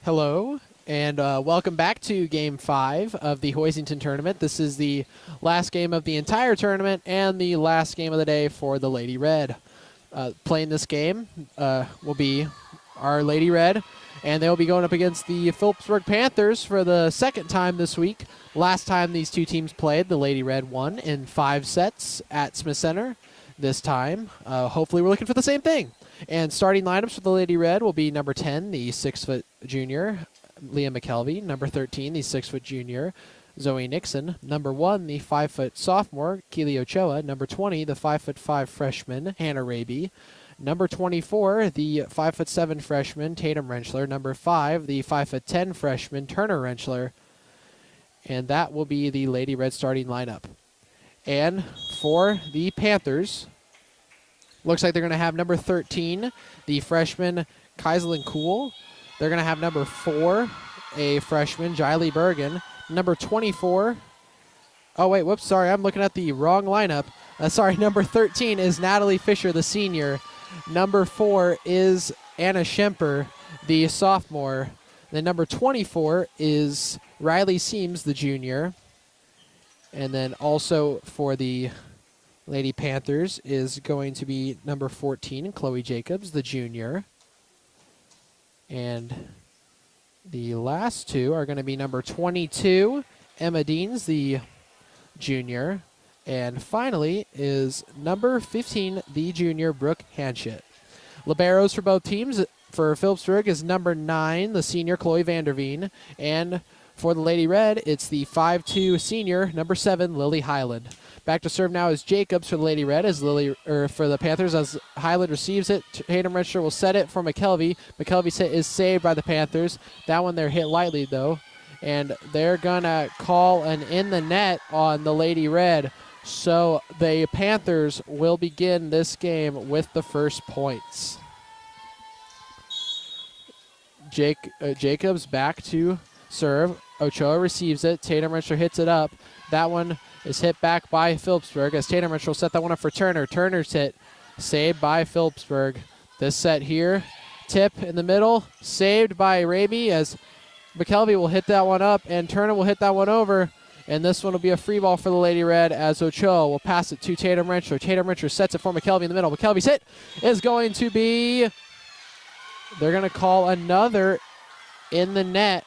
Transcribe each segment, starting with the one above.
Hello, and welcome back to Game 5 of the Hoisington Tournament. This is the last game of the entire tournament and the last game of the day for the Lady Red. Playing this game will be our Lady Red, and they'll be going up against the Phillipsburg Panthers for the second time this week. Last time these two teams played, the Lady Red won in 5 sets at Smith Center. This time, hopefully we're looking for the same thing. And starting lineups for the Lady Red will be number 10, the 6-foot junior, Leah McKelvey. Number 13, the 6-foot junior, Zoe Nixon. Number 1, the 5-foot sophomore, Keely Ochoa. Number 20, the 5'5" freshman, Hannah Raby. Number 24, the 5'7" freshman, Tatum Rentschler. Number 5, the 5'10" freshman, Turner Rentschler. And that will be the Lady Red starting lineup. And for the Panthers, looks like they're going to have number 13, the freshman, Kaislyn Kuhl. They're going to have number 4, a freshman, Jiley Bergen. Number 24, oh wait, whoops, sorry, I'm looking at the wrong lineup. Number 13 is Natalie Fisher, the senior. Number 4 is Anna Schemper, the sophomore. Then number 24 is Riley Seams, the junior. And then also for the Lady Panthers is going to be number 14, Chloe Jacobs, the junior. And the last two are going to be number 22, Emma Deans, the junior. And finally is number 15, the junior, Brooke Hanchett. Liberos for both teams for Phillipsburg is number 9, the senior, Chloe Vanderveen. And for the Lady Red, it's the 5'2" senior, number 7, Lily Highland. Back to serve now is Jacobs for the Lady Red, for the Panthers as Highland receives it. Tatum Rentschler will set it for McKelvey. McKelvey's hit is saved by the Panthers. That one they're hit lightly though, and they're gonna call an in the net on the Lady Red. So the Panthers will begin this game with the first points. Jacobs back to serve. Ochoa receives it. Tatum Rentschler hits it up. That one is hit back by Phillipsburg as Tatum Rentschler will set that one up for Turner. Turner's hit saved by Phillipsburg. This set here, tip in the middle, saved by Raby as McKelvey will hit that one up and Turner will hit that one over. And this one will be a free ball for the Lady Red as Ochoa will pass it to Tatum Rentschler. Tatum Rentschler sets it for McKelvey in the middle. McKelvey's hit is going to be, they're going to call another in the net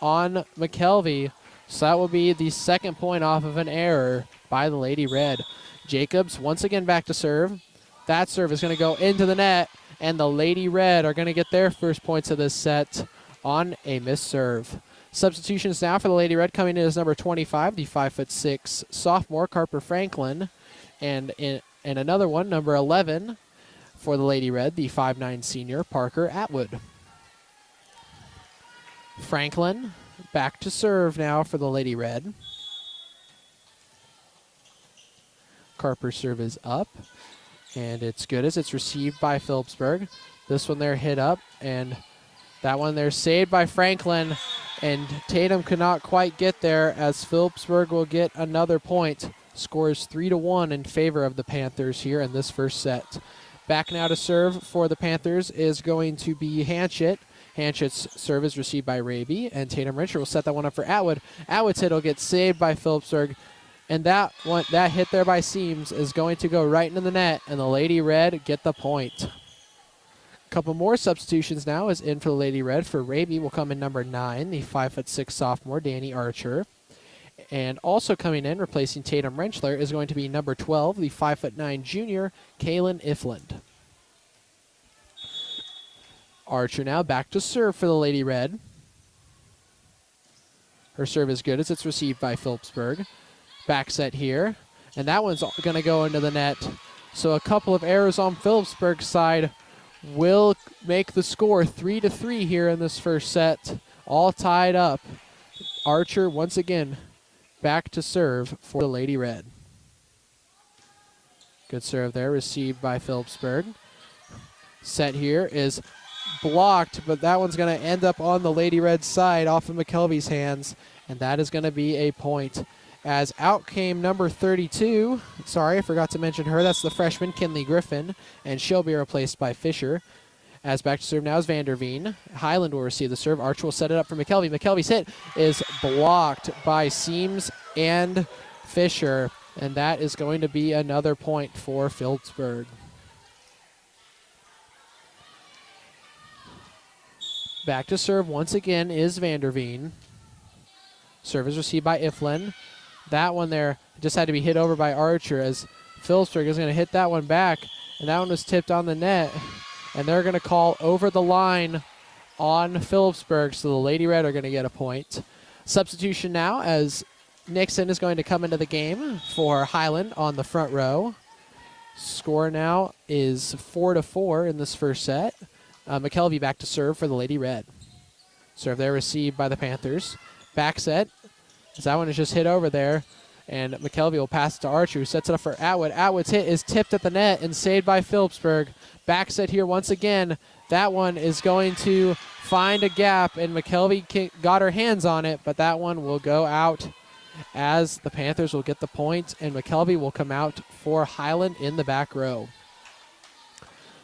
on McKelvey. So that will be the second point off of an error by the Lady Red. Jacobs once again back to serve. That serve is going to go into the net, and the Lady Red are going to get their first points of this set on a missed serve. Substitutions now for the Lady Red coming in as number 25, the 5'6" sophomore, Carper Franklin. And another one, number 11 for the Lady Red, the 5'9" senior, Parker Atwood. Franklin back to serve now for the Lady Red. Carper's serve is up, and it's good as it's received by Phillipsburg. This one there hit up, and that one there saved by Franklin, and Tatum could not quite get there as Phillipsburg will get another point. Scores 3-1 in favor of the Panthers here in this first set. Back now to serve for the Panthers is going to be Hanchett. Hanchett's serve is received by Raby, and Tatum Rentschler will set that one up for Atwood. Atwood's hit will get saved by Phillipsburg, and that hit there by Seams is going to go right into the net, and the Lady Red get the point. A couple more substitutions now is in for the Lady Red. For Raby will come in number 9, the 5'6" sophomore, Danny Archer. And also coming in, replacing Tatum Rentschler, is going to be number 12, the 5'9" junior, Kaylin Ifland. Archer now back to serve for the Lady Red. Her serve is good as it's received by Phillipsburg. Back set here, and that one's going to go into the net. So a couple of errors on Phillipsburg's side will make the score 3-3 here in this first set. All tied up. Archer once again back to serve for the Lady Red. Good serve there, received by Phillipsburg. Set here is blocked, but that one's going to end up on the Lady Red side off of McKelvey's hands, and that is going to be a point. As out came number 32. Sorry, I forgot to mention her. That's the freshman, Kinley Griffin, and she'll be replaced by Fisher. As back to serve now is Vanderveen. Highland will receive the serve. Archer will set it up for McKelvey. McKelvey's hit is blocked by Seams and Fisher, and that is going to be another point for Phillipsburg. Back to serve once again is Vanderveen. Serve is received by Iflin. That one there just had to be hit over by Archer as Phillipsburg is going to hit that one back, and that one was tipped on the net, and they're going to call over the line on Phillipsburg, so the Lady Red are going to get a point. Substitution now as Nixon is going to come into the game for Highland on the front row. Score now is 4-4 in this first set. McKelvey back to serve for the Lady Red. Serve there received by the Panthers. Back set, as that one is just hit over there, and McKelvey will pass it to Archer, who sets it up for Atwood. Atwood's hit is tipped at the net and saved by Phillipsburg. Back set here once again. That one is going to find a gap, and McKelvey got her hands on it, but that one will go out as the Panthers will get the point, and McKelvey will come out for Highland in the back row.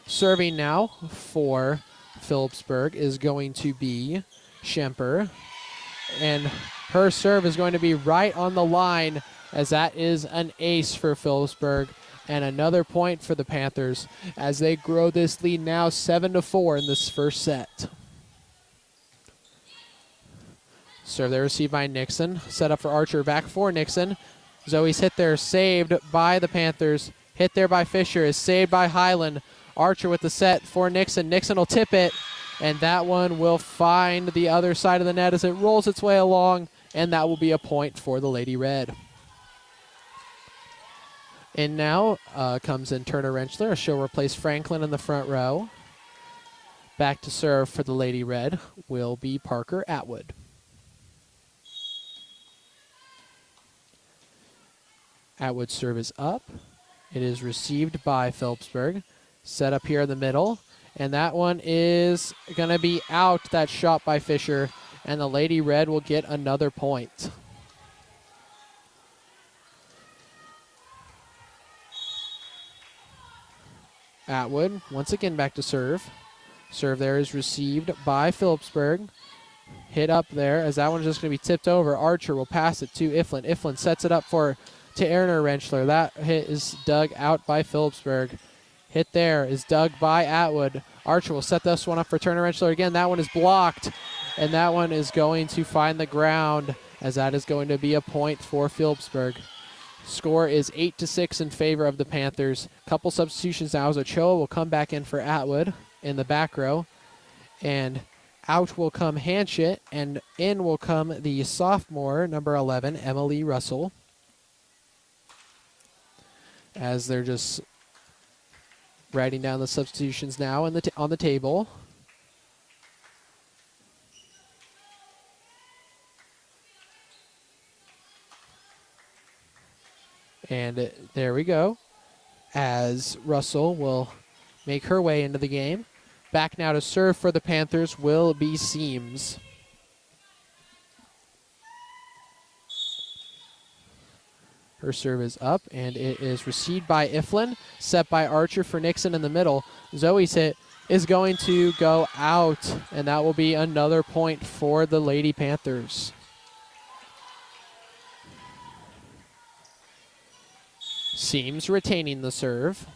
Serving now for Phillipsburg is going to be Schemper, and her serve is going to be right on the line, as that is an ace for Phillipsburg, and another point for the Panthers as they grow this lead now 7-4 in this first set. Serve there received by Nixon. Set up for Archer, back for Nixon. Zoe's hit there, saved by the Panthers. Hit there by Fisher, is saved by Highland. Archer with the set for Nixon. Nixon will tip it, and that one will find the other side of the net as it rolls its way along, and that will be a point for the Lady Red. And now comes in Turner Rentschler. She'll replace Franklin in the front row. Back to serve for the Lady Red will be Parker Atwood. Atwood's serve is up. It is received by Phillipsburg. Set up here in the middle, and that one is going to be out. That shot by Fisher, and the Lady Red will get another point. Atwood once again back to serve. Serve there is received by Phillipsburg. Hit up there as that one's just going to be tipped over. Archer will pass it to Iflin. Iflin sets it up to Turner Rentschler. That hit is dug out by Phillipsburg. Hit there is dug by Atwood. Archer will set this one up for Turner Rentschler again. That one is blocked, and that one is going to find the ground, as that is going to be a point for Phillipsburg. Score is 8-6 in favor of the Panthers. Couple substitutions now as Ochoa will come back in for Atwood in the back row, and out will come Hanchett, and in will come the sophomore, number 11, Emily Russell, as they're just writing down the substitutions now on the table. And there we go, as Russell will make her way into the game. Back now to serve for the Panthers will be Seams. Her serve is up, and it is received by Iflin, set by Archer for Nixon in the middle. Zoe's hit is going to go out, and that will be another point for the Lady Panthers. Seams retaining the serve.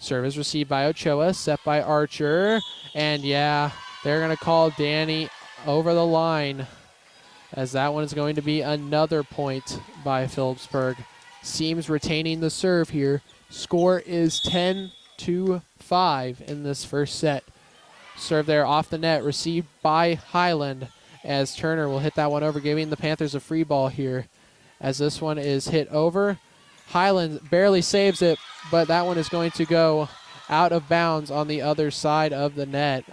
Serve is received by Ochoa, set by Archer, and yeah, they're going to call Danny over the line, as that one is going to be another point by Phillipsburg. Seams retaining the serve here. Score is 10-5 in this first set. Serve there off the net, received by Highland, as Turner will hit that one over, giving the Panthers a free ball here. As this one is hit over, Highland barely saves it, but that one is going to go out of bounds on the other side of the net.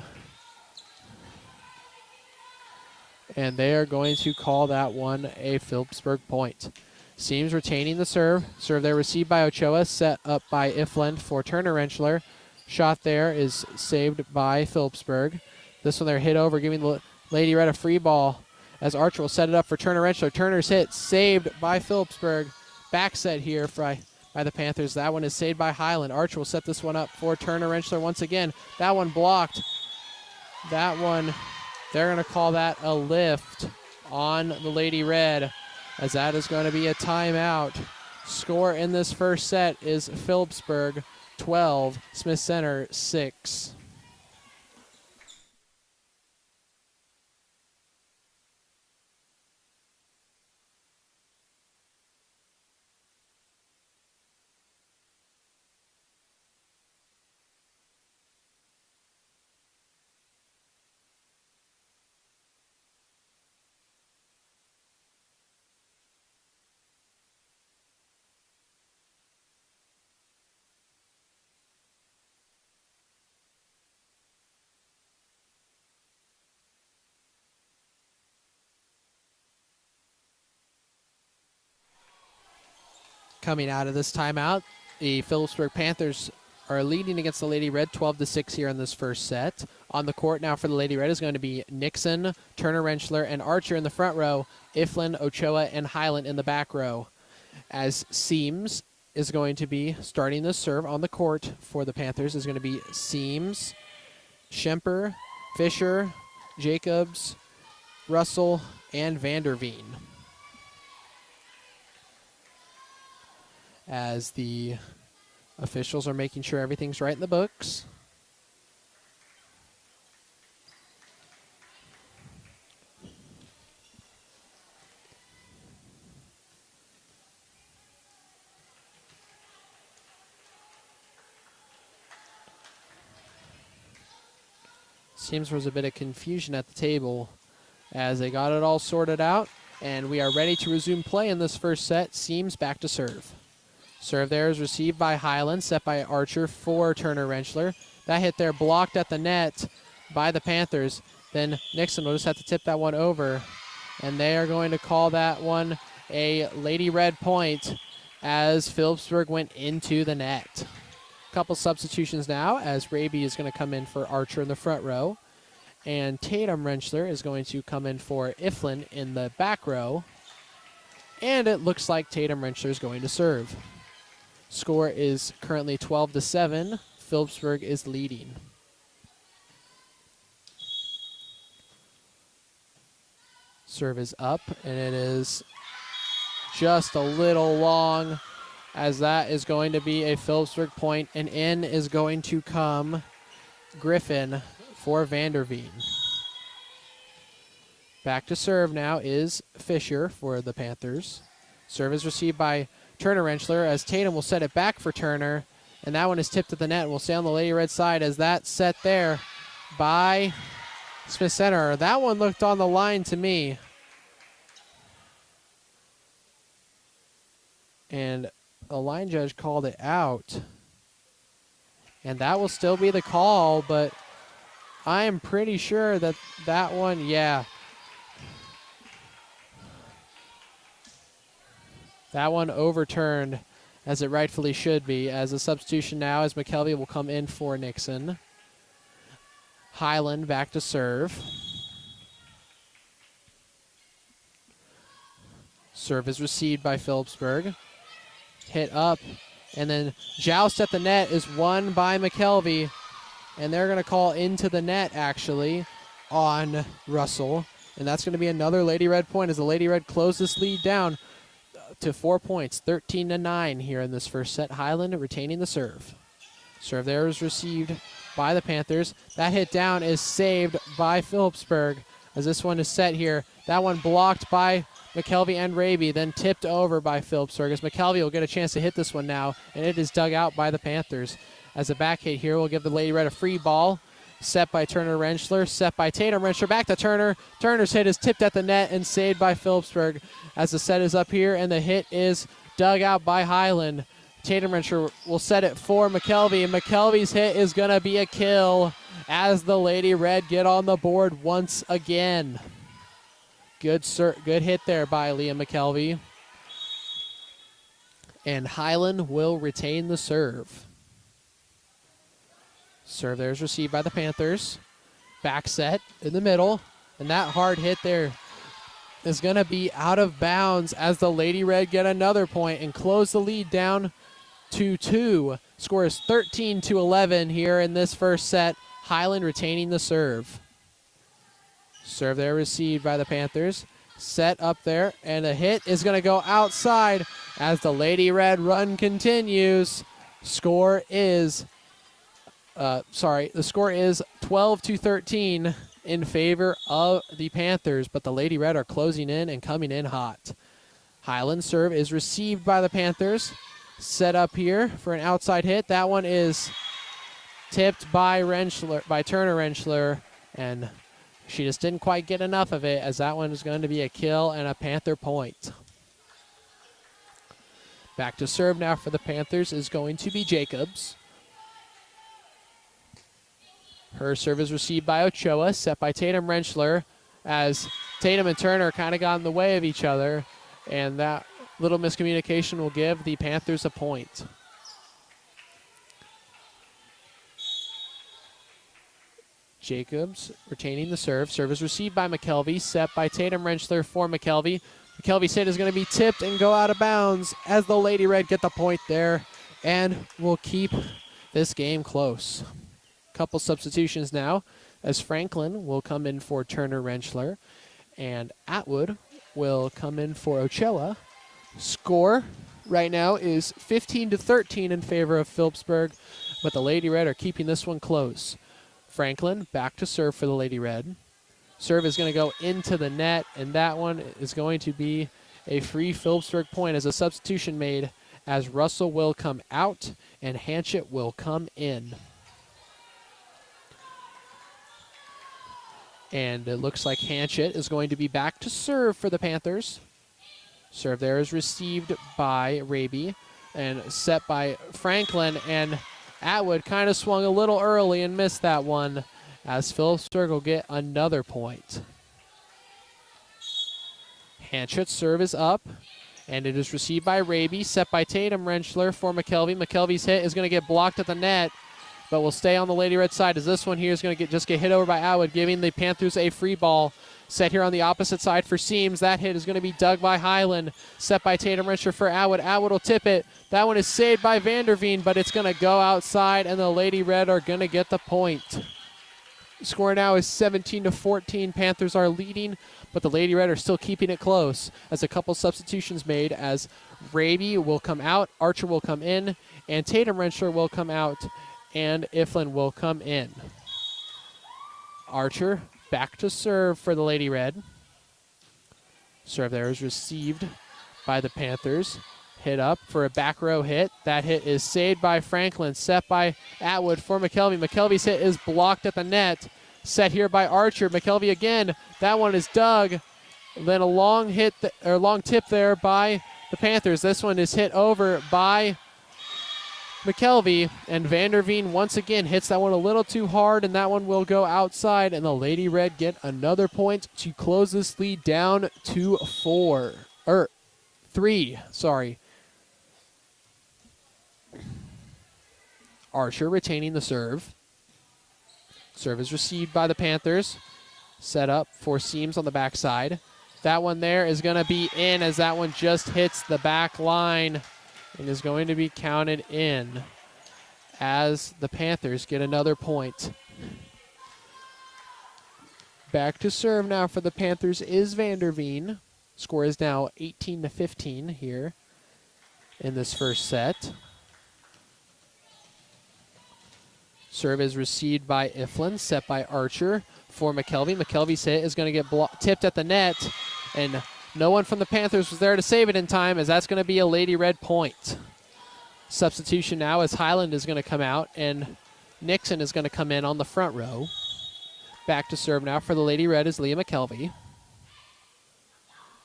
And they are going to call that one a Phillipsburg point. Seams retaining the serve. Serve there received by Ochoa, set up by Iflin for Turner Rentschler. Shot there is saved by Phillipsburg. This one there hit over, giving the Lady Red a free ball, as Archer will set it up for Turner Rentschler. Turner's hit saved by Phillipsburg. Back set here by by the Panthers. That one is saved by Highland. Archer will set this one up for Turner Rentschler once again. That one blocked. That one, they're going to call that a lift on the Lady Red, as that is going to be a timeout. Score in this first set is Phillipsburg 12, Smith Center 6. Coming out of this timeout, the Phillipsburg Panthers are leading against the Lady Red 12-6 here in this first set. On the court now for the Lady Red is going to be Nixon, Turner Rentschler, and Archer in the front row, Iflin, Ochoa, and Highland in the back row. As Seams is going to be starting the serve on the court for the Panthers is going to be Seams, Schemper, Fisher, Jacobs, Russell, and Vanderveen. As the officials are making sure everything's right in the books. Seems there was a bit of confusion at the table as they got it all sorted out, and we are ready to resume play in this first set. Seams back to serve. Serve there is received by Highland, set by Archer for Turner Rentschler. That hit there blocked at the net by the Panthers. Then Nixon will just have to tip that one over, and they are going to call that one a Lady Red point as Phillipsburg went into the net. Couple substitutions now as Raby is going to come in for Archer in the front row, and Tatum Rentschler is going to come in for Iflin in the back row, and it looks like Tatum Rentschler is going to serve. Score is currently 12-7. Phillipsburg is leading. Serve is up, and it is just a little long, as that is going to be a Phillipsburg point, and in is going to come Griffin for Vanderveen. Back to serve now is Fisher for the Panthers. Serve is received by Turner Rentschler as Tatum will set it back for Turner, and that one is tipped to the net. We'll stay on the Lady Red side as that's set there by Smith Center. That one looked on the line to me. And the line judge called it out. And that will still be the call, but I am pretty sure that that one, yeah. That one overturned as it rightfully should be, as a substitution now as McKelvey will come in for Nixon. Highland back to serve. Serve is received by Phillipsburg. Hit up, and then joust at the net is won by McKelvey, and they're going to call into the net, actually, on Russell. And that's going to be another Lady Red point as the Lady Red close this lead down to 4 points, 13-9 here in this first set. Highland retaining the serve. Serve there is received by the Panthers. That hit down is saved by Phillipsburg as this one is set here. That one blocked by McKelvey and Raby, then tipped over by Phillipsburg as McKelvey will get a chance to hit this one now, and it is dug out by the Panthers. As a back hit here, we'll give the Lady Red a free ball. Set by Turner Rentschler, set by Tatum Rentschler, back to Turner. Turner's hit is tipped at the net and saved by Phillipsburg as the set is up here, and the hit is dug out by Highland. Tatum Rentschler will set it for McKelvey, and McKelvey's hit is going to be a kill as the Lady Red get on the board once again. Good hit there by Liam McKelvey. And Highland will retain the serve. Serve there is received by the Panthers. Back set in the middle. And that hard hit there is going to be out of bounds as the Lady Red get another point and close the lead down 2-2. Score is 13-11 here in this first set. Highland retaining the serve. Serve there received by the Panthers. Set up there, and a hit is going to go outside as the Lady Red run continues. The score is 12-13 in favor of the Panthers, but the Lady Red are closing in and coming in hot. Highland serve is received by the Panthers. Set up here for an outside hit. That one is tipped by Turner Rentschler, and she just didn't quite get enough of it, as that one is going to be a kill and a Panther point. Back to serve now for the Panthers is going to be Jacobs. Her serve is received by Ochoa, set by Tatum Rentschler, as Tatum and Turner kind of got in the way of each other, and that little miscommunication will give the Panthers a point. Jacobs retaining the serve. Serve is received by McKelvey, set by Tatum Rentschler for McKelvey. McKelvey's hit is going to be tipped and go out of bounds as the Lady Red get the point there and will keep this game close. Couple substitutions now, as Franklin will come in for Turner Rentschler and Atwood will come in for Ochoa. Score right now is 15-13 in favor of Phillipsburg, but the Lady Red are keeping this one close. Franklin back to serve for the Lady Red. Serve is going to go into the net, and that one is going to be a free Phillipsburg point as a substitution made, as Russell will come out and Hanchett will come in. And it looks like Hanchett is going to be back to serve for the Panthers. Serve there is received by Raby and set by Franklin, and Atwood kind of swung a little early and missed that one, as Phillipsburg will get another point. Hanchett's serve is up, and it is received by Raby, set by Tatum Rentschler for McKelvey. McKelvey's hit is going to get blocked at the net, but will stay on the Lady Red side, as this one here is going to just get hit over by Atwood, giving the Panthers a free ball. Set here on the opposite side for Seams. That hit is going to be dug by Highland. Set by Tatum Rentschler for Atwood. Atwood will tip it. That one is saved by Vanderveen, but it's going to go outside, and the Lady Red are going to get the point. The score now is 17-14. Panthers are leading, but the Lady Red are still keeping it close, as a couple substitutions made, as Raby will come out, Archer will come in, and Tatum Rentschler will come out, and Iflin will come in. Archer back to serve for the Lady Red. Serve there is received by the Panthers. Hit up for a back row hit. That hit is saved by Franklin, set by Atwood for McKelvey. McKelvey's hit is blocked at the net. Set here by Archer. McKelvey again. That one is dug. Then a long hit long tip there by the Panthers. This one is hit over by McKelvey, and Vanderveen once again hits that one a little too hard, and that one will go outside, and the Lady Red get another point to close this lead down to 3. Archer retaining the serve. Serve is received by the Panthers. Set up for Seams on the backside. That one there is going to be in, as that one just hits the back line and is going to be counted in, as the Panthers get another point. Back to serve now for the Panthers is Vanderveen. Score is now 18-15 here in this first set. Serve is received by Iflin, set by Archer for McKelvey. McKelvey's hit is going to get tipped at the net, and no one from the Panthers was there to save it in time, as that's going to be a Lady Red point. Substitution now, as Highland is going to come out, and Nixon is going to come in on the front row. Back to serve now for the Lady Red is Leah McKelvey.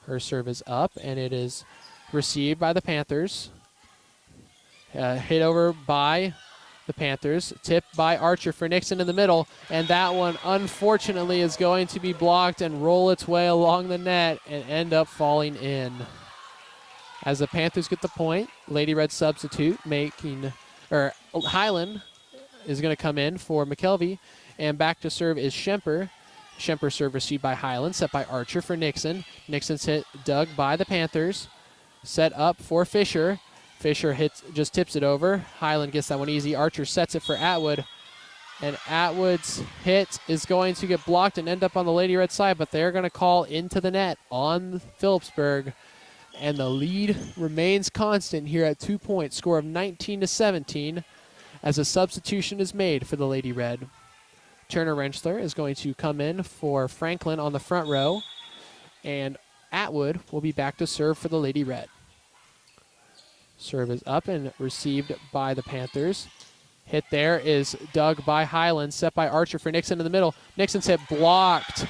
Her serve is up, and it is received by the Panthers. Hit over by the Panthers. Tipped by Archer for Nixon in the middle, and that one unfortunately is going to be blocked and roll its way along the net and end up falling in. As the Panthers get the point, Lady Red substitute Highland is going to come in for McKelvey, and back to serve is Schemper. Schemper serve received by Highland, set by Archer for Nixon. Nixon's hit dug by the Panthers. Set up for Fisher. Fisher just tips it over. Highland gets that one easy. Archer sets it for Atwood. And Atwood's hit is going to get blocked and end up on the Lady Red side, but they're going to call into the net on Phillipsburg. And the lead remains constant here at 2 points, score of 19-17, as a substitution is made for the Lady Red. Turner Rentschler is going to come in for Franklin on the front row, and Atwood will be back to serve for the Lady Red. Serve is up and received by the Panthers. Hit there is dug by Highland, set by Archer for Nixon in the middle. Nixon's hit blocked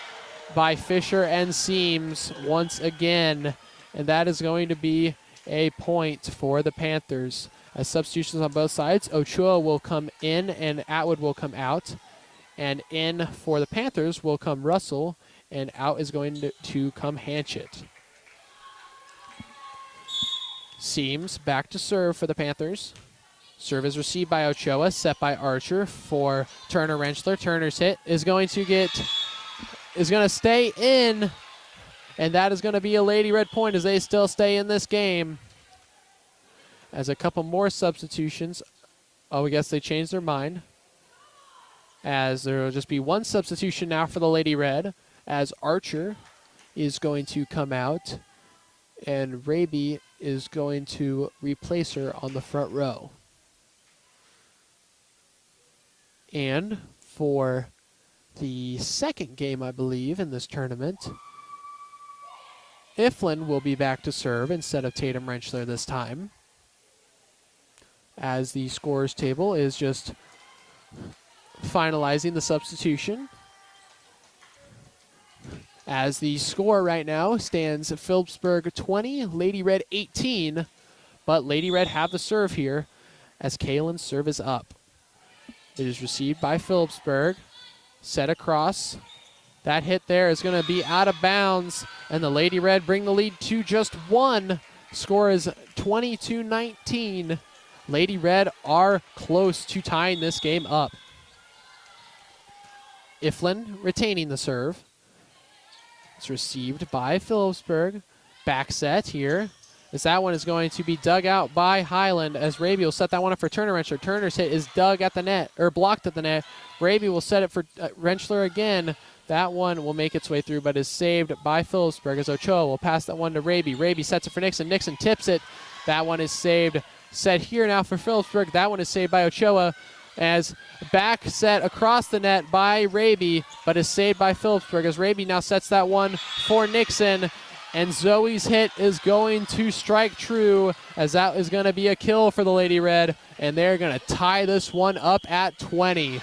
by Fisher and Seams once again, and that is going to be a point for the Panthers. As substitutions on both sides, Ochoa will come in and Atwood will come out. And in for the Panthers will come Russell, and out is going to come Hanchett. Seams back to serve for the Panthers. Serve is received by Ochoa, set by Archer for Turner Rentschler. Turner's hit is going to stay in, and that is going to be a Lady Red point as they still stay in this game. As a couple more substitutions. Oh, I guess they changed their mind. As there will just be one substitution now for the Lady Red, as Archer is going to come out, and Raby is going to replace her on the front row. And for the second game, I believe, in this tournament, Iflin will be back to serve instead of Tatum Rentschler this time, as the scorers table is just finalizing the substitution. As the score right now stands Phillipsburg 20, Lady Red 18, but Lady Red have the serve here as Kalen's serve is up. It is received by Phillipsburg, set across. That hit there is going to be out of bounds, and the Lady Red bring the lead to just one. Score is 22-19. Lady Red are close to tying this game up. Iflin retaining the serve. It's received by Phillipsburg. Back set here, as that one is going to be dug out by Highland, as Raby will set that one up for Turner Rentschler. Turner's hit is dug at the net, or blocked at the net. Raby will set it for Rentschler again. That one will make its way through, but is saved by Phillipsburg, as Ochoa will pass that one to Raby. Raby sets it for Nixon. Nixon tips it. That one is saved. Set here now for Phillipsburg. That one is saved by Ochoa, as back set across the net by Raby, but is saved by Phillipsburg, as Raby now sets that one for Nixon, and Zoe's hit is going to strike true, as that is going to be a kill for the Lady Red, and they're going to tie this one up at 20.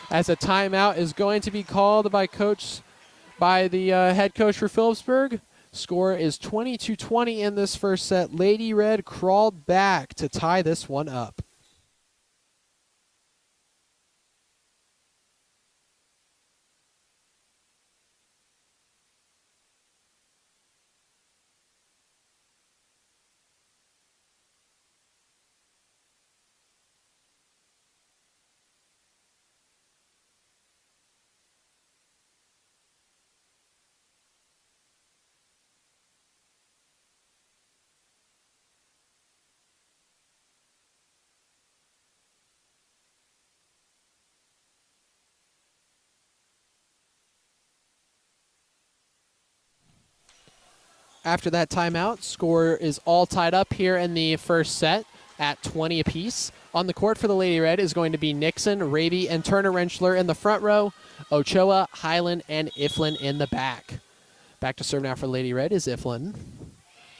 As a timeout is going to be called by the head coach for Phillipsburg. Score is 22-20 in this first set. Lady Red crawled back to tie this one up. After that timeout, score is all tied up here in the first set at 20 apiece. On the court for the Lady Red is going to be Nixon, Raby, and Turner Rentschler in the front row, Ochoa, Highland, and Iflin in the back. Back to serve now for Lady Red is Iflin.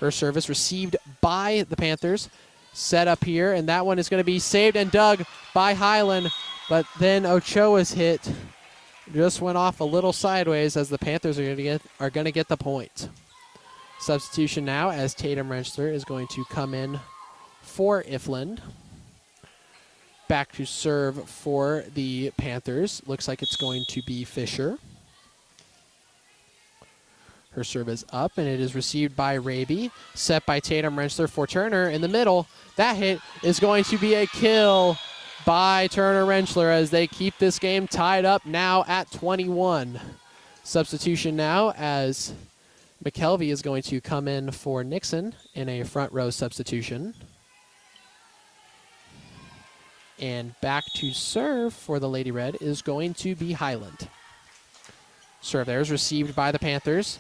Her service received by the Panthers. Set up here, and that one is going to be saved and dug by Highland, but then Ochoa's hit just went off a little sideways, as the Panthers are going to get the point. Substitution now, as Tatum Rentschler is going to come in for Ifland. Back to serve for the Panthers. Looks like it's going to be Fisher. Her serve is up, and it is received by Raby. Set by Tatum Rentschler for Turner in the middle. That hit is going to be a kill by Turner Rentschler, as they keep this game tied up now at 21. Substitution now, as McKelvey is going to come in for Nixon in a front row substitution. And back to serve for the Lady Red is going to be Highland. Serve there is received by the Panthers.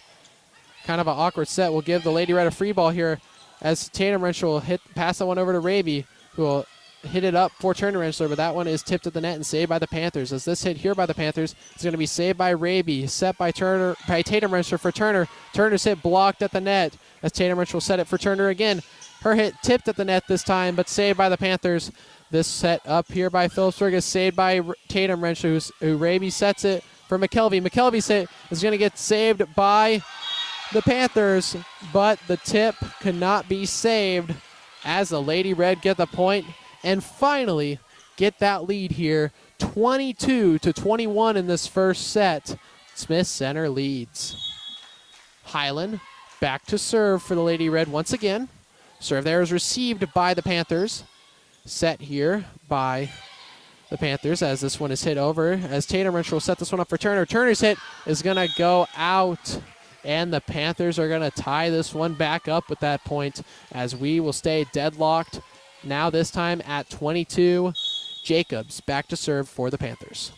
Kind of an awkward set. Will give the Lady Red a free ball here as Tatum Renshaw will pass that one over to Raby, who will hit it up for Turner Rensler, but that one is tipped at the net and saved by the Panthers. As this hit here by the Panthers is going to be saved by Raby, set by Tatum Rensler for Turner. Turner's hit blocked at the net as Tatum Rensler will set it for Turner again. Her hit tipped at the net this time, but saved by the Panthers. This set up here by Phillipsburg is saved by Tatum Rensler, who Raby sets it for McKelvey. McKelvey's hit is going to get saved by the Panthers, but the tip could not be saved as the Lady Red get the point and finally get that lead here, 22-21 in this first set. Smith Center leads. Highland back to serve for the Lady Red once again. Serve there is received by the Panthers. Set here by the Panthers as this one is hit over. As Tatum Renshaw will set this one up for Turner. Turner's hit is going to go out, and the Panthers are going to tie this one back up with that point as we will stay deadlocked. Now this time at 22. Jacobs back to serve for the Panthers.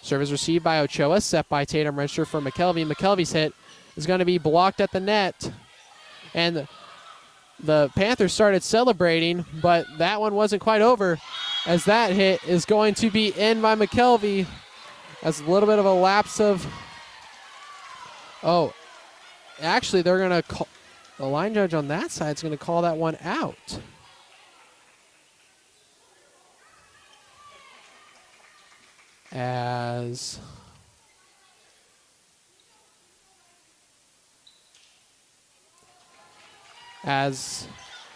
Serve is received by Ochoa, set by Tatum Renshaw for McKelvey. McKelvey's hit is going to be blocked at the net. And the Panthers started celebrating, but that one wasn't quite over as that hit is going to be in by McKelvey as a little bit of a lapse of... Oh, actually they're going to call... The line judge on that side is going to call that one out. As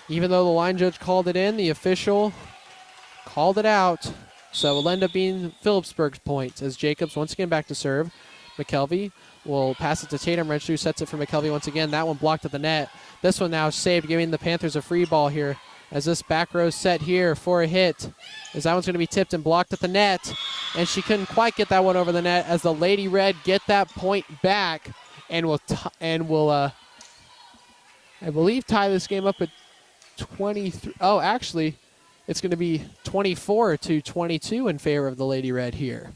even though the line judge called it in, the official called it out. So it'll end up being Phillipsburg's point as Jacobs once again back to serve. McKelvey will pass it to Tatum Renshaw, who sets it for McKelvey once again. That one blocked at the net. This one now saved, giving the Panthers a free ball here as this back row set here for a hit. As that one's going to be tipped and blocked at the net. And she couldn't quite get that one over the net as the Lady Red get that point back and will I believe tie this game up at 23. Oh, actually, it's going to be 24-22 in favor of the Lady Red here.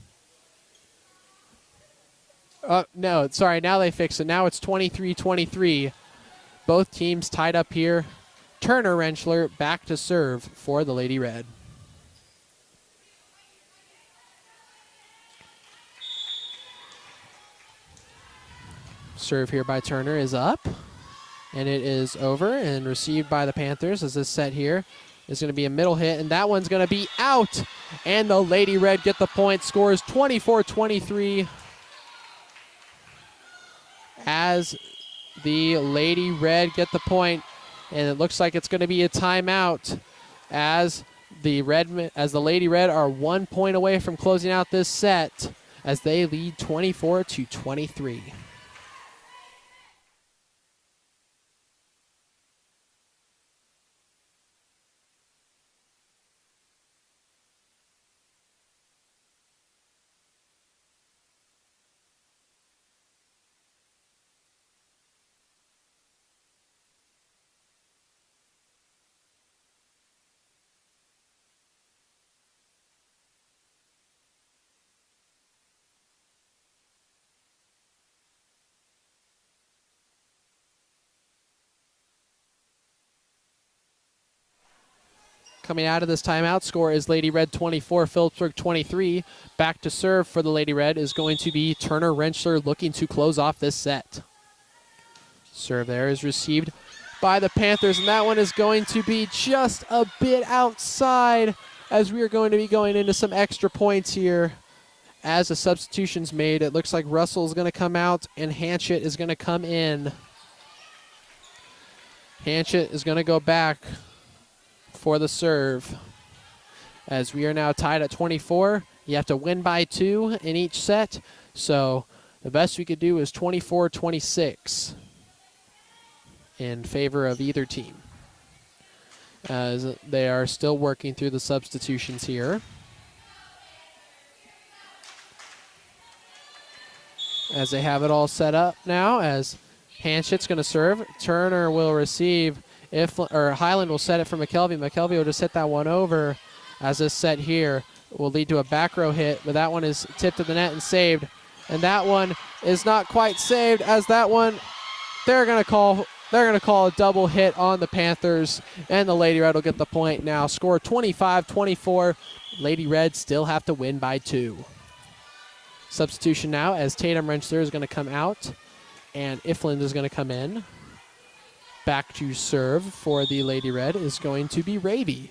No, sorry, now they fixed it. Now it's 23-23. Both teams tied up here. Turner Rensler back to serve for the Lady Red. Serve here by Turner is up. And it is over and received by the Panthers as this set here is going to be a middle hit. And that one's going to be out. And the Lady Red get the point. Scores 24-23 as the Lady Red get the point. And it looks like it's going to be a timeout as the Lady Red are 1 point away from closing out this set as they lead 24-23. Coming out of this timeout, score is Lady Red 24, Phillipsburg 23. Back to serve for the Lady Red is going to be Turner Rensler looking to close off this set. Serve there is received by the Panthers, and that one is going to be just a bit outside as we are going to be going into some extra points here. As the substitution's made, it looks like Russell is going to come out and Hanchett is going to come in. Hanchett is going to go back for the serve as we are now tied at 24. You have to win by 2 in each set, so the best we could do is 24-26 in favor of either team as they are still working through the substitutions here. As they have it all set up now as Hanshit's going to serve. Turner will receive. Highland will set it for McKelvey. McKelvey will just hit that one over, as this set here will lead to a back row hit, but that one is tipped to the net and saved. And that one is not quite saved, as that one they're going to call a double hit on the Panthers, and the Lady Red will get the point now. Score 25-24. Lady Red still have to win by 2. Substitution now, as Tatum Rentschler is going to come out and Ifland is going to come in. Back to serve for the Lady Red is going to be Raby.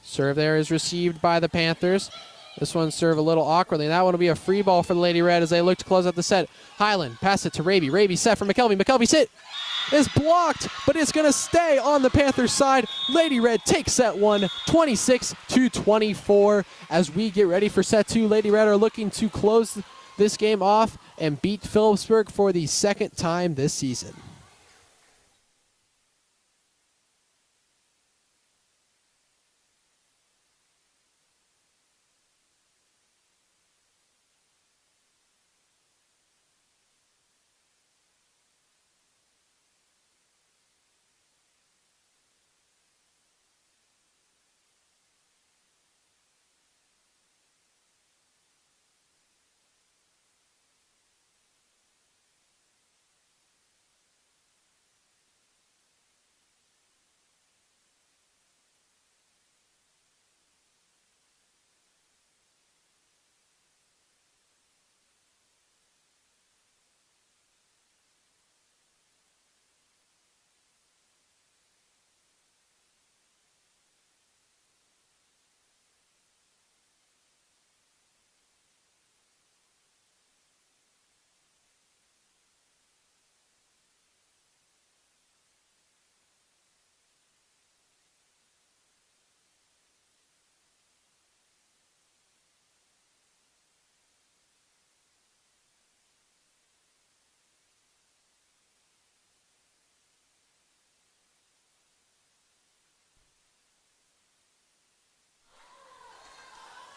Serve there is received by the Panthers. This one served a little awkwardly. That one will be a free ball for the Lady Red as they look to close out the set. Highland pass it to Raby. Raby set for McKelvey. McKelvey's hit is blocked, but it's going to stay on the Panthers side. Lady Red takes set 1, 26-24. As we get ready for set 2, Lady Red are looking to close this game off and beat Phillipsburg for the second time this season.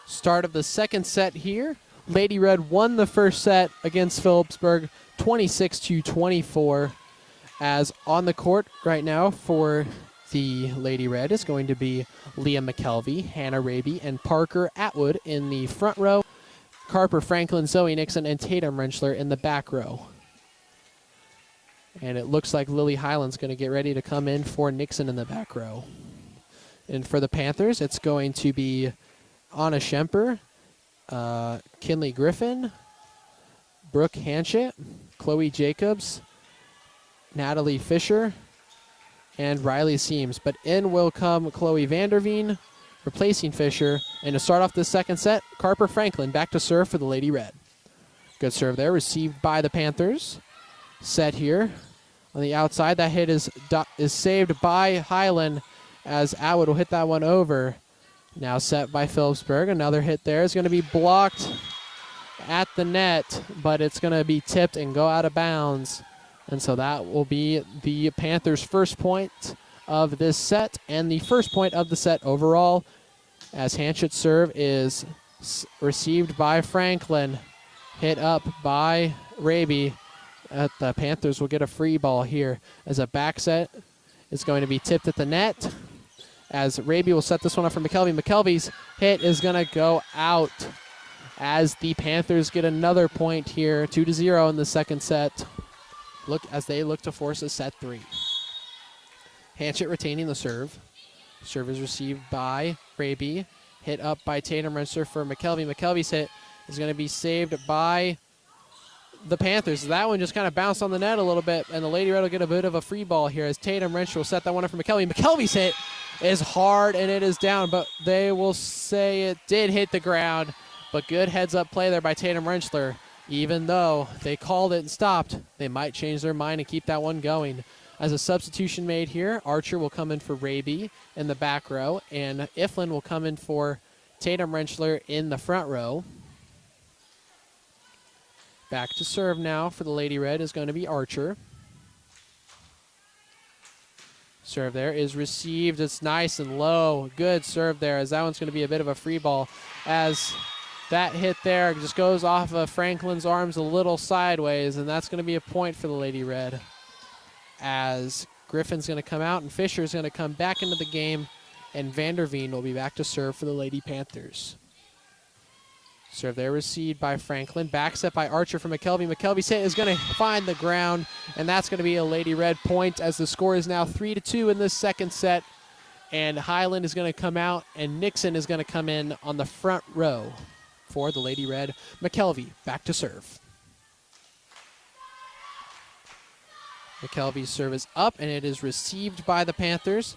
Start of the second set here. Lady Red won the first set against Phillipsburg 26-24. As on the court right now for the Lady Red is going to be Leah McKelvey, Hannah Raby, and Parker Atwood in the front row. Carper Franklin, Zoe Nixon, and Tatum Rentschler in the back row. And it looks like Lily Highland's going to get ready to come in for Nixon in the back row. And for the Panthers, it's going to be Anna Schemper, Kinley Griffin, Brooke Hanchett, Chloe Jacobs, Natalie Fisher, and Riley Seams. But in will come Chloe Vanderveen, replacing Fisher. And to start off the second set, Carper Franklin back to serve for the Lady Red. Good serve there, received by the Panthers. Set here on the outside. That hit is saved by Highland as Atwood will hit that one over. Now set by Phillipsburg. Another hit there is going to be blocked at the net, but it's going to be tipped and go out of bounds. And so that will be the Panthers' first point of this set and the first point of the set overall, as Hanchett's serve is received by Franklin, hit up by Raby. The Panthers will get a free ball here as a back set is going to be tipped at the net, as Raby will set this one up for McKelvey. McKelvey's hit is going to go out as the Panthers get another point here, 2-0 in the second set. As they look to force a set 3. Hanchett retaining the serve. Serve is received by Raby. Hit up by Tatum Rentschler for McKelvey. McKelvey's hit is going to be saved by the Panthers. That one just kind of bounced on the net a little bit, and the Lady Red will get a bit of a free ball here as Tatum Rentschler will set that one up for McKelvey. McKelvey's hit is hard, and it is down, but they will say it did hit the ground. But good heads-up play there by Tatum Rentschler. Even though they called it and stopped, they might change their mind and keep that one going. As a substitution made here, Archer will come in for Raby in the back row, and Iflin will come in for Tatum Rentschler in the front row. Back to serve now for the Lady Red is going to be Archer. Serve there is received. It's nice and low. Good serve there, as that one's going to be a bit of a free ball, as That hit there just goes off of Franklin's arms a little sideways, and that's going to be a point for the Lady Red. As Griffin's going to come out and Fisher's going to come back into the game, and Vanderveen will be back to serve for the Lady Panthers. Serve there received by Franklin. Back set by Archer from McKelvey. McKelvey's hit is going to find the ground, and that's going to be a Lady Red point as the score is now 3-2 in this second set. And Highland is going to come out, and Nixon is going to come in on the front row for the Lady Red. McKelvey back to serve. McKelvey's serve is up, and it is received by the Panthers.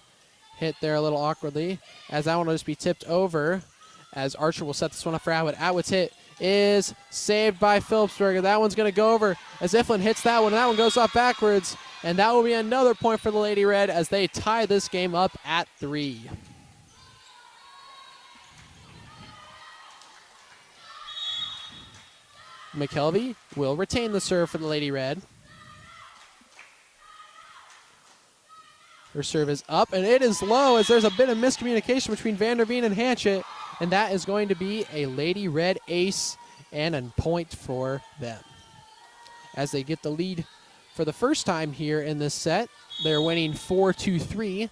Hit there a little awkwardly, as that one will just be tipped over, as Archer will set this one up for Atwood. Atwood's hit is saved by Phillipsburg. That one's going to go over as Iflin hits that one, and that one goes off backwards. And that will be another point for the Lady Red as they tie this game up at 3. McKelvey will retain the serve for the Lady Red. Her serve is up, and it is low as there's a bit of miscommunication between Vanderveen and Hanchett, and that is going to be a Lady Red ace and a point for them. As they get the lead for the first time here in this set, they're winning 4-3.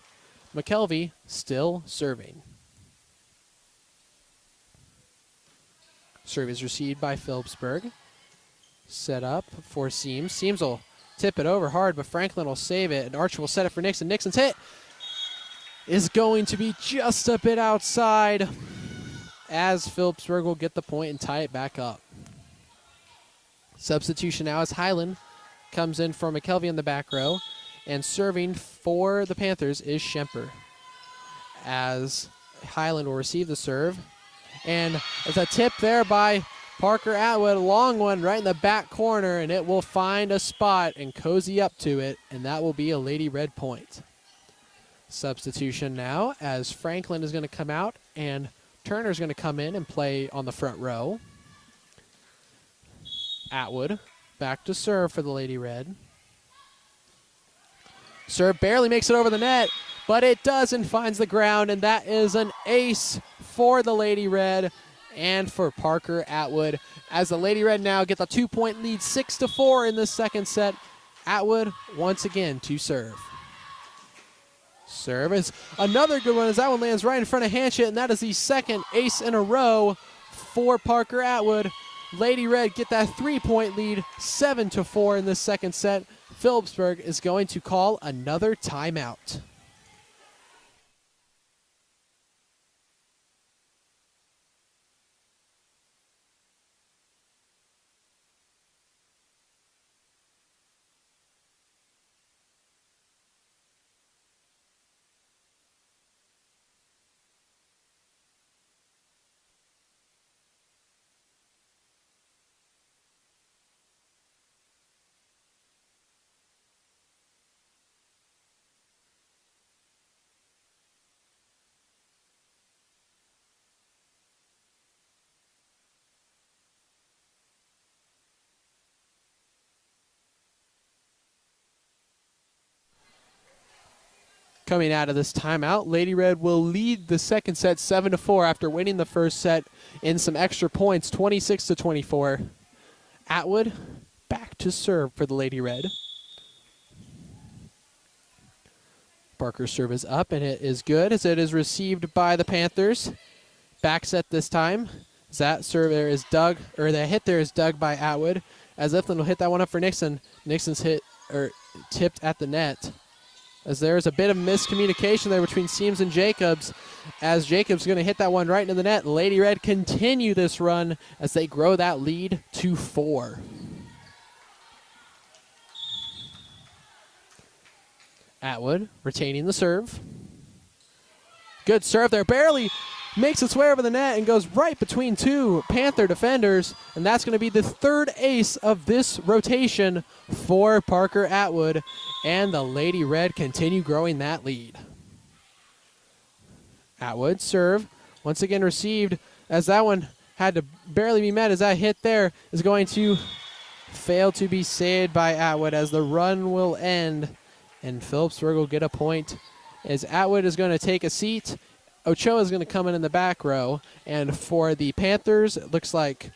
McKelvey still serving. Serve is received by Phillipsburg. Set up for Seams. Seams will tip it over hard, but Franklin will save it, and Archer will set it for Nixon. Nixon's hit is going to be just a bit outside as Phillipsburg will get the point and tie it back up. Substitution now as Highland comes in for McKelvey in the back row, and serving for the Panthers is Schemper. As Highland will receive the serve, and it's a tip there by Parker Atwood, a long one right in the back corner, and it will find a spot and cozy up to it, and that will be a Lady Red point. Substitution now as Franklin is going to come out, and Turner's going to come in and play on the front row. Atwood back to serve for the Lady Red. Serve barely makes it over the net, but it does and finds the ground, and that is an ace for the Lady Red and for Parker Atwood. As the Lady Red now get the 2-point lead, 6-4 in this second set. Atwood once again to serve. Serve is another good one as that one lands right in front of Hanchett, and that is the second ace in a row for Parker Atwood. Lady Red get that 3-point lead, 7-4 in this second set. Phillipsburg is going to call another timeout. Coming out of this timeout, Lady Red will lead the second set 7-4 after winning the first set in some extra points, 26-24. Atwood back to serve for the Lady Red. Parker's serve is up, and it is good as it is received by the Panthers. Back set this time. That serve there is dug, or the hit there is dug by Atwood. As Iflin will hit that one up for Nixon. Nixon's hit or tipped at the net. As there's a bit of miscommunication there between Seams and Jacobs, as Jacobs going to hit that one right into the net. Lady Red continue this run as they grow that lead to 4. Atwood retaining the serve. Good serve there, barely makes its way over the net and goes right between two Panther defenders, and that's going to be the third ace of this rotation for Parker Atwood, and the Lady Red continue growing that lead. Atwood serve, once again received, as that one had to barely be met, as that hit there is going to fail to be saved by Atwood, as the run will end, and Phillipsburg will get a point, as Atwood is going to take a seat Ochoa is going to come in the back row. And for the Panthers, it looks like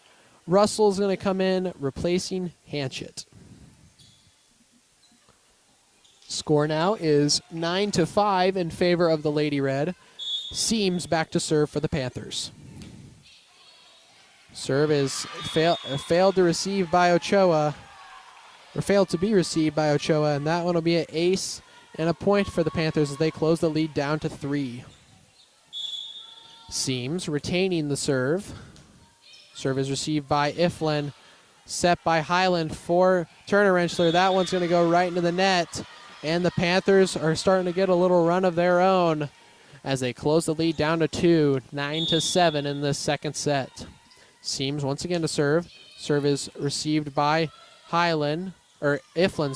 Russell's going to come in, replacing Hanchett. Score now is 9-5 in favor of the Lady Red. Seams back to serve for the Panthers. Serve is failed to receive by Ochoa, or failed to be received by Ochoa, and that one will be an ace and a point for the Panthers as they close the lead down to 3. Seams retaining the serve. Serve is received by Iflin, set by Highland for Turner Rentschler. That one's going to go right into the net, and the Panthers are starting to get a little run of their own as they close the lead down to 2, 9-7 in the second set. Seams once again to serve. Serve is received by Iflin,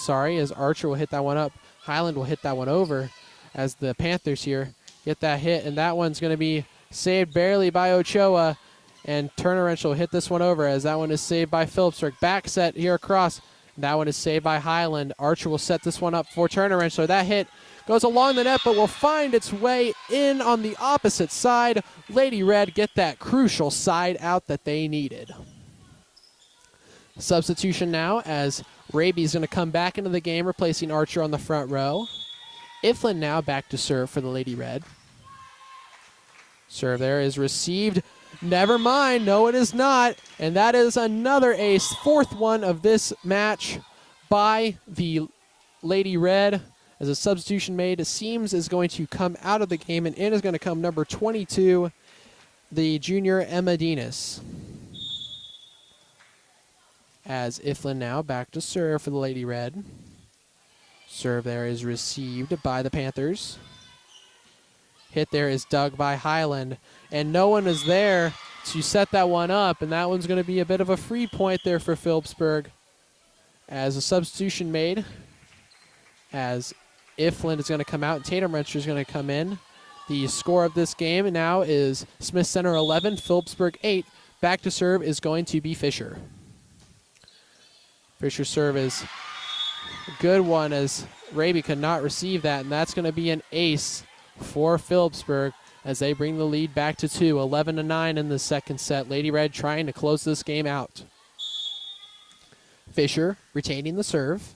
sorry, as Archer will hit that one up. Highland will hit that one over as the Panthers here get that hit, and that one's going to be saved barely by Ochoa, and Turner Wrench will hit this one over as that one is saved by Phillipsburg. Back set here across. That one is saved by Highland. Archer will set this one up for Turner Wrench. So that hit goes along the net, but will find its way in on the opposite side. Lady Red get that crucial side out that they needed. Substitution now as Raby's going to come back into the game, replacing Archer on the front row. Iflin now back to serve for the Lady Red. Serve there is received. Never mind. No, it is not. And that is another ace, fourth one of this match by the Lady Red. As a substitution made, Seams is going to come out of the game, and in is going to come number 22, the junior Emma Dinas. As Iflin now back to serve for the Lady Red. Serve there is received by the Panthers. Hit there is dug by Highland, and no one is there to set that one up, and that one's going to be a bit of a free point there for Phillipsburg. As a substitution made, as Iflin is going to come out, and Tatum Wrencher is going to come in. The score of this game now is Smith Center 11, Phillipsburg 8. Back to serve is going to be Fisher. Fisher's serve is a good one as Raby could not receive that, and that's going to be an ace for Phillipsburg as they bring the lead back to 2, 11-9 in the second set. Lady Red trying to close this game out. Fisher retaining the serve.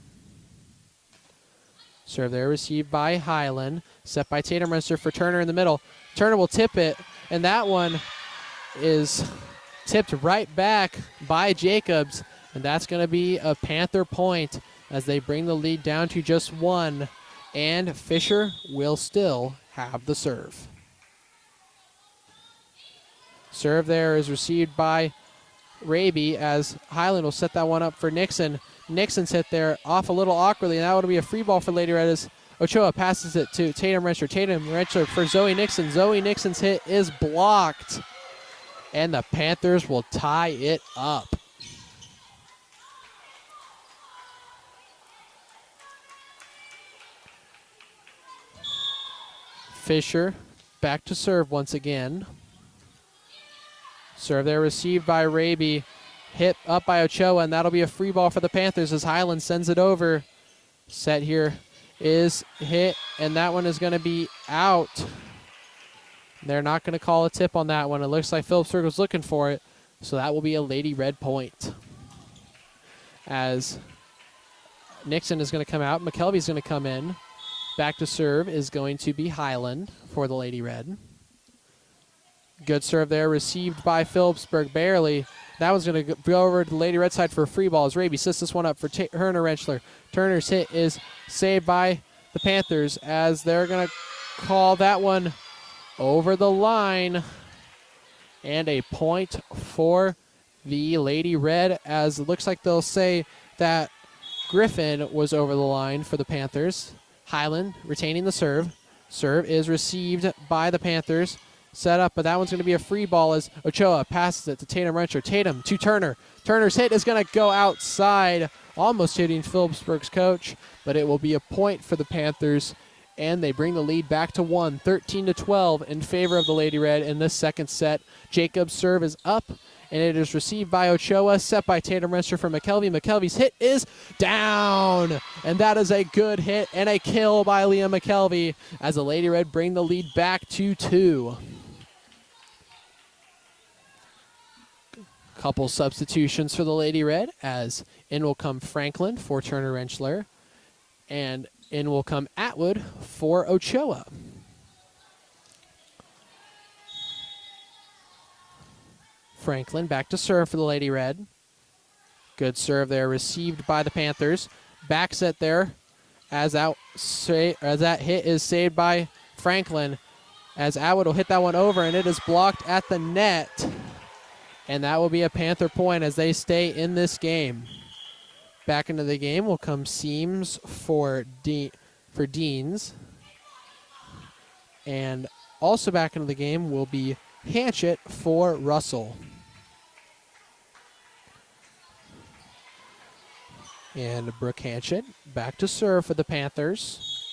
Serve there received by Highland. Set by Tatum Renster for Turner in the middle. Turner will tip it, and that one is tipped right back by Jacobs, and that's going to be a Panther point as they bring the lead down to just 1, and Fisher will still have the serve. Serve there is received by Raby as Highland will set that one up for Nixon. Nixon's hit there off a little awkwardly, and that would be a free ball for Lady Red as Ochoa passes it to Tatum Wrencher. Tatum Wrencher for Zoe Nixon. Zoe Nixon's hit is blocked, and the Panthers will tie it up. Fisher back to serve once again. Serve there received by Raby. Hit up by Ochoa, and that'll be a free ball for the Panthers as Highland sends it over. Set here is hit, and that one is going to be out. They're not going to call a tip on that one. It looks like Phillipsburg was looking for it, so that will be a Lady Red point. As Nixon is going to come out, McKelvey's going to come in. Back to serve is going to be Highland for the Lady Red. Good serve there, received by Phillipsburg barely. That one's going to go over to the Lady Red side for a free ball as Raby sets this one up for Turner Rentschler. Turner's hit is saved by the Panthers as they're going to call that one over the line. And a point for the Lady Red as it looks like they'll say that Griffin was over the line for the Panthers. Highland retaining the serve. Serve is received by the Panthers. Set up, but that one's going to be a free ball as Ochoa passes it to Tatum Wrencher. Tatum to Turner. Turner's hit is going to go outside, almost hitting Phillipsburg's coach, but it will be a point for the Panthers, and they bring the lead back to 1, 13-12 in favor of the Lady Red in this second set. Jacob's serve is up, and it is received by Ochoa, set by Tatum Renster for McKelvey. McKelvey's hit is down, and that is a good hit and a kill by Liam McKelvey as the Lady Red bring the lead back to 2. Couple substitutions for the Lady Red, as in will come Franklin for Turner Rentschler, and in will come Atwood for Ochoa. Franklin back to serve for the Lady Red. Good serve there, received by the Panthers. Back set there, as that hit is saved by Franklin, as Atwood will hit that one over, and it is blocked at the net. And that will be a Panther point as they stay in this game. Back into the game will come Seams for Deans. And also back into the game will be Hanchett for Russell. And Brooke Hanchett back to serve for the Panthers.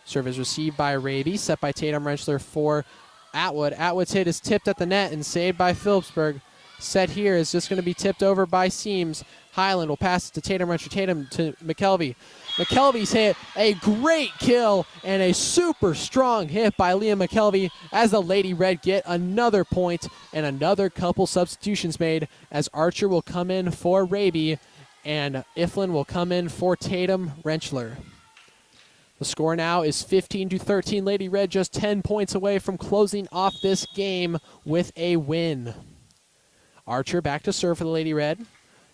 Serve is received by Raby, set by Tatum Rentschler for Atwood. Atwood's hit is tipped at the net and saved by Phillipsburg. Set here is just going to be tipped over by Seams. Highland will pass it to Tatum Rentschler. Tatum to McKelvey. McKelvey's hit, a great kill and a super strong hit by Liam McKelvey as the Lady Red get another point and another couple substitutions made as Archer will come in for Raby and Iflin will come in for Tatum Rentschler. The score now is 15-13. Lady Red just 10 points away from closing off this game with a win. Archer back to serve for the Lady Red.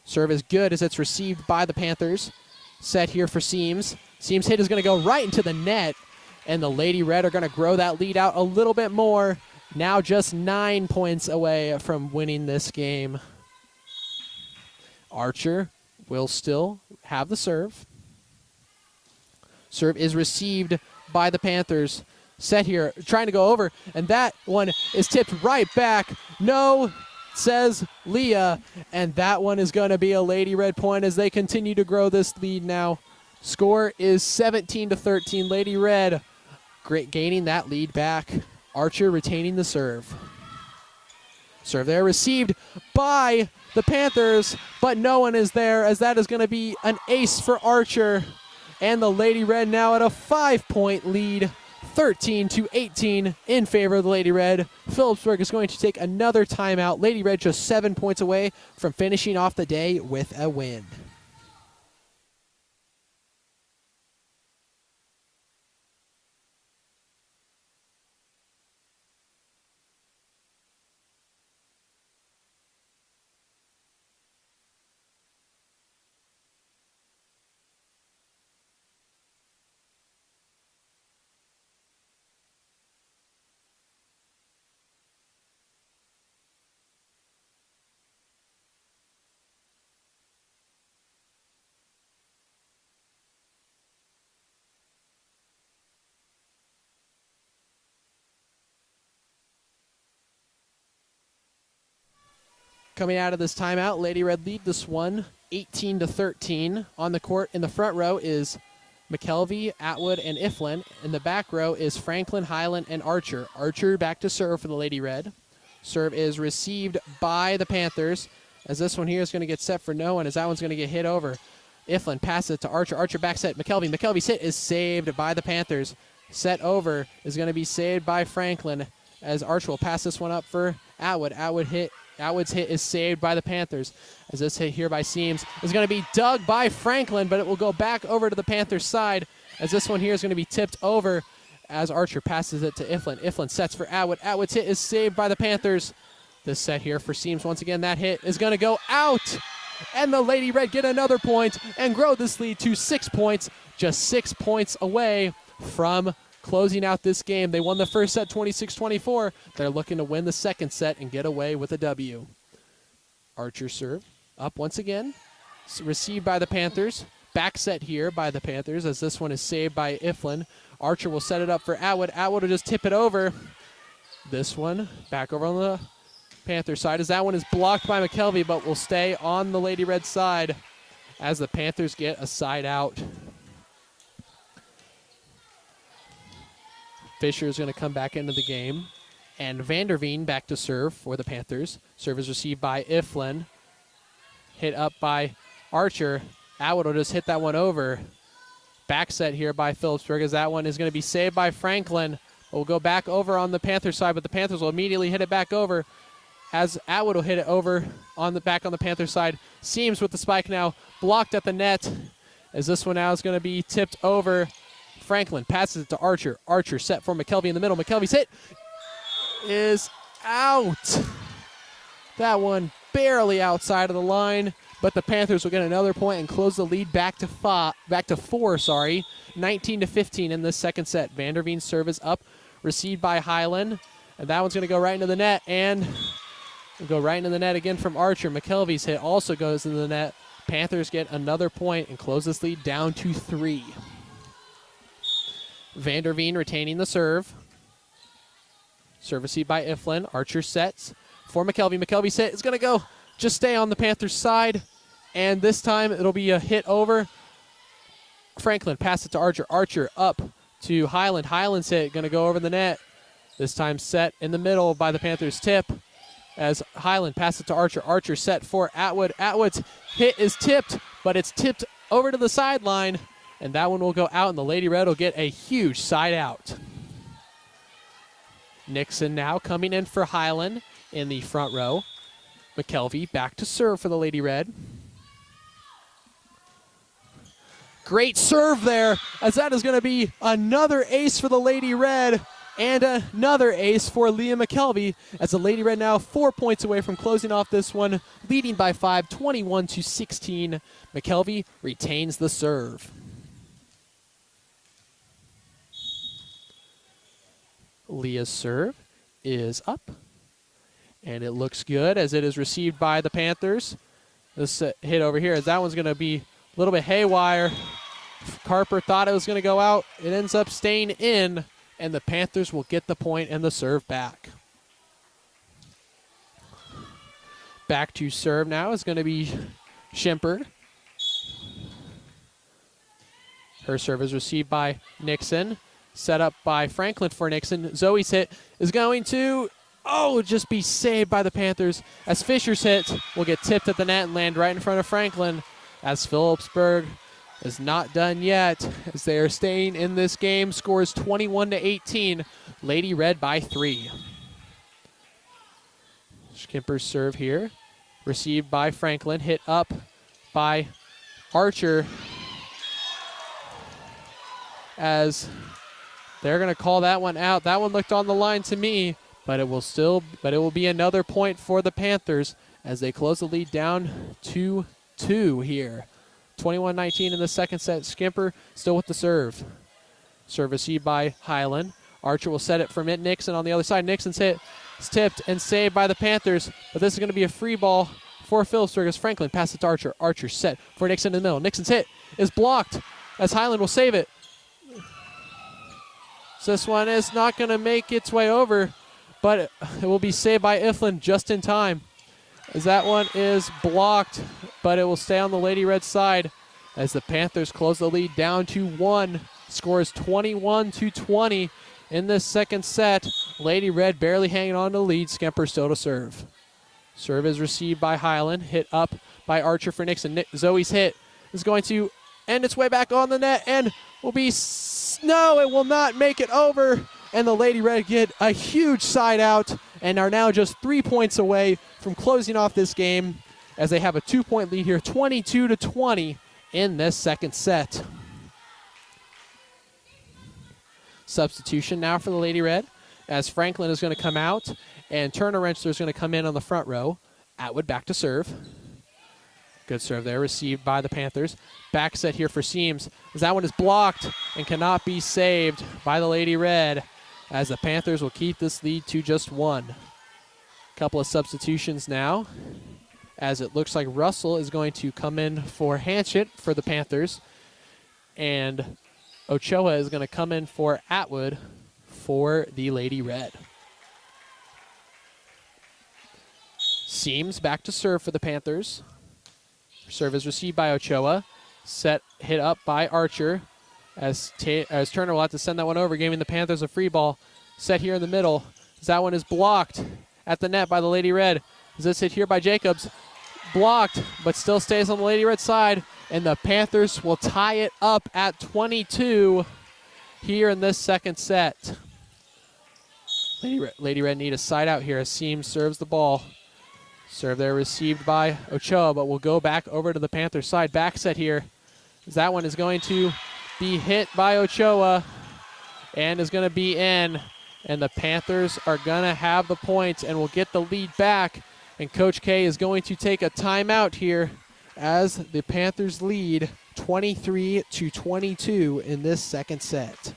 Serve is good as it's received by the Panthers. Set here for Seams. Seams' hit is going to go right into the net, and the Lady Red are going to grow that lead out a little bit more. Now just 9 points away from winning this game. Archer will still have the serve. Serve is received by the Panthers. Set here, trying to go over, and that one is tipped right back. No, says Leah, and that one is going to be a Lady Red point as they continue to grow this lead now. Score is 17-13. Lady Red gaining that lead back. Archer retaining the serve. Serve there received by the Panthers, but no one is there as that is going to be an ace for Archer. And the Lady Red now at a 5-point lead, 13-18 in favor of the Lady Red. Phillipsburg is going to take another timeout. Lady Red just 7 points away from finishing off the day with a win. Coming out of this timeout, Lady Red lead this one 18-13. On the court in the front row is McKelvey, Atwood, and Iflin. In the back row is Franklin, Highland, and Archer. Archer back to serve for the Lady Red. Serve is received by the Panthers as this one here is going to get set for no one as that one's going to get hit over. Iflin passes it to Archer. Archer back set McKelvey. McKelvey's hit is saved by the Panthers. Set over is going to be saved by Franklin as Archer will pass this one up for Atwood. Atwood's hit is saved by the Panthers as this hit here by Seams is going to be dug by Franklin, but it will go back over to the Panthers side as this one here is going to be tipped over as Archer passes it to Iflin. Iflin sets for Atwood. Atwood's hit is saved by the Panthers. This set here for Seams once again. That hit is going to go out, and the Lady Red get another point and grow this lead to 6 points, just 6 points away from closing out this game. They won the first set 26-24. They're looking to win the second set and get away with a W. Archer serve up once again. Received by the Panthers. Back set here by the Panthers as this one is saved by Iflin. Archer will set it up for Atwood. Atwood will just tip it over. This one back over on the Panther side as that one is blocked by McKelvey, but will stay on the Lady Red side as the Panthers get a side out. Fisher is going to come back into the game. And Vanderveen back to serve for the Panthers. Serve is received by Iflin. Hit up by Archer. Atwood will just hit that one over. Back set here by Phillipsburg as that one is going to be saved by Franklin. We'll go back over on the Panthers side, but the Panthers will immediately hit it back over as Atwood will hit it over on the back on the Panthers side. Seams with the spike now, blocked at the net as this one now is going to be tipped over. Franklin passes it to Archer. Archer set for McKelvey in the middle. McKelvey's hit is out. That one barely outside of the line, but the Panthers will get another point and close the lead back to 4, 19-15 in this second set. Vanderveen's serve is up, received by Highland, and that one's going to go right into the net, and will go right into the net again from Archer. McKelvey's hit also goes into the net. Panthers get another point and close this lead down to 3. Vanderveen retaining the serve. Serve received by Iflin. Archer sets for McKelvey. McKelvey's hit is going to go just stay on the Panthers side, and this time it'll be a hit over. Franklin pass it to Archer. Archer up to Highland. Highland's hit going to go over the net. This time set in the middle by the Panthers tip as Highland passes it to Archer. Archer set for Atwood. Atwood's hit is tipped, but it's tipped over to the sideline, and that one will go out, and the Lady Red will get a huge side out. Nixon now coming in for Highland in the front row. McKelvey back to serve for the Lady Red. Great serve there, as that is going to be another ace for the Lady Red and another ace for Leah McKelvey, as the Lady Red now 4 points away from closing off this one, leading by 5, 21-16. McKelvey retains the serve. Leah's serve is up, and it looks good as it is received by the Panthers. This hit over here, as that one's going to be a little bit haywire. Carper thought it was going to go out. It ends up staying in, and the Panthers will get the point and the serve back. Back to serve now is going to be Shimperd. Her serve is received by Nixon. Set up by Franklin for Nixon. Zoe's hit is going to, just be saved by the Panthers, as Fisher's hit will get tipped at the net and land right in front of Franklin, as Phillipsburg is not done yet, as they are staying in this game. Scores 21-18. Lady Red by 3. Skipper's serve here. Received by Franklin. Hit up by Archer, as they're going to call that one out. That one looked on the line to me, but it will be another point for the Panthers as they close the lead down to 2 here. 21-19 in the second set. Skimper still with the serve. Serve received by Highland. Archer will set it for Nixon on the other side. Nixon's hit is tipped and saved by the Panthers, but this is going to be a free ball for Phillipsburg as Franklin passes it to Archer. Archer set for Nixon in the middle. Nixon's hit is blocked as Highland will save it. So this one is not going to make its way over, but it will be saved by Iflin just in time, as that one is blocked, but it will stay on the Lady Red side as the Panthers close the lead down to 1. Scores 21-20 in this second set. Lady Red barely hanging on to the lead. Skemper still to serve. Serve is received by Highland. Hit up by Archer for Nixon. Zoe's hit is going to end its way back on the net and will be... No, it will not make it over. And the Lady Red get a huge side out and are now just 3 points away from closing off this game, as they have a 2-point lead here, 22-20 in this second set. Substitution now for the Lady Red, as Franklin is going to come out and Turner Wrenchler is going to come in on the front row. Atwood back to serve. Good serve there, received by the Panthers. Back set here for Seams, as that one is blocked and cannot be saved by the Lady Red, as the Panthers will keep this lead to just 1. Couple of substitutions now, as it looks like Russell is going to come in for Hanchett for the Panthers, and Ochoa is going to come in for Atwood for the Lady Red. Seams back to serve for the Panthers. Serve is received by Ochoa. Set hit up by Archer, as Turner will have to send that one over, giving the Panthers a free ball. Set here in the middle. That one is blocked at the net by the Lady Red. Is this hit here by Jacobs? Blocked, but still stays on the Lady Red side. And the Panthers will tie it up at 22 here in this second set. Lady Red need a side out here as Seams serves the ball. Serve there received by Ochoa, but will go back over to the Panthers side. Back set here. That one is going to be hit by Ochoa and is going to be in. And the Panthers are going to have the points and will get the lead back. And Coach K is going to take a timeout here as the Panthers lead 23-22 in this second set.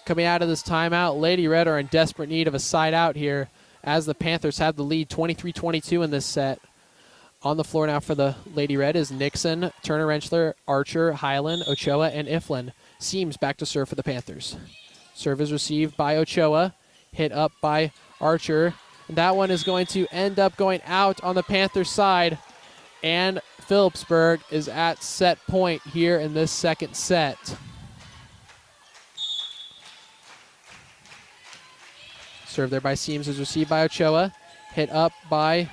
Coming out of this timeout, Lady Red are in desperate need of a side out here as the Panthers have the lead 23-22 in this set. On the floor now for the Lady Red is Nixon, Turner Rentschler, Archer, Highland, Ochoa, and Iflin. Seams back to serve for the Panthers. Serve is received by Ochoa, hit up by Archer. And that one is going to end up going out on the Panthers side. And Phillipsburg is at set point here in this second set. Serve there by Seams is received by Ochoa. Hit up by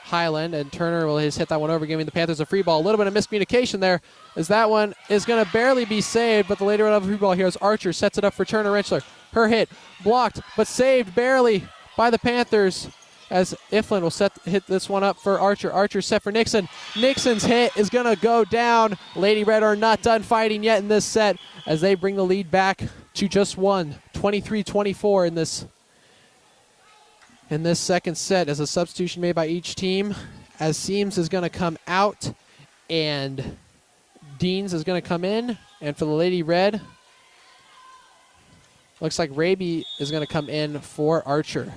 Highland, and Turner will hit that one over, giving the Panthers a free ball. A little bit of miscommunication there, as that one is going to barely be saved, but the Lady Red have a free ball here as Archer sets it up for Turner Rentschler. Her hit blocked, but saved barely by the Panthers, as Iflin will hit this one up for Archer. Archer set for Nixon. Nixon's hit is going to go down. Lady Red are not done fighting yet in this set, as they bring the lead back to just one, 23-24 in this second set, as a substitution made by each team, as Seams is going to come out and Deans is going to come in. And for the Lady Red, looks like Raby is going to come in for Archer.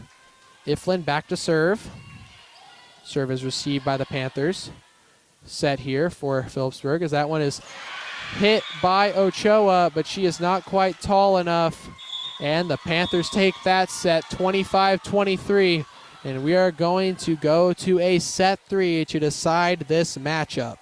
Iflin back to serve. Serve is received by the Panthers. Set here for Phillipsburg, as that one is hit by Ochoa, but she is not quite tall enough. And the Panthers take that set 25-23. And we are going to go to a set 3 to decide this matchup.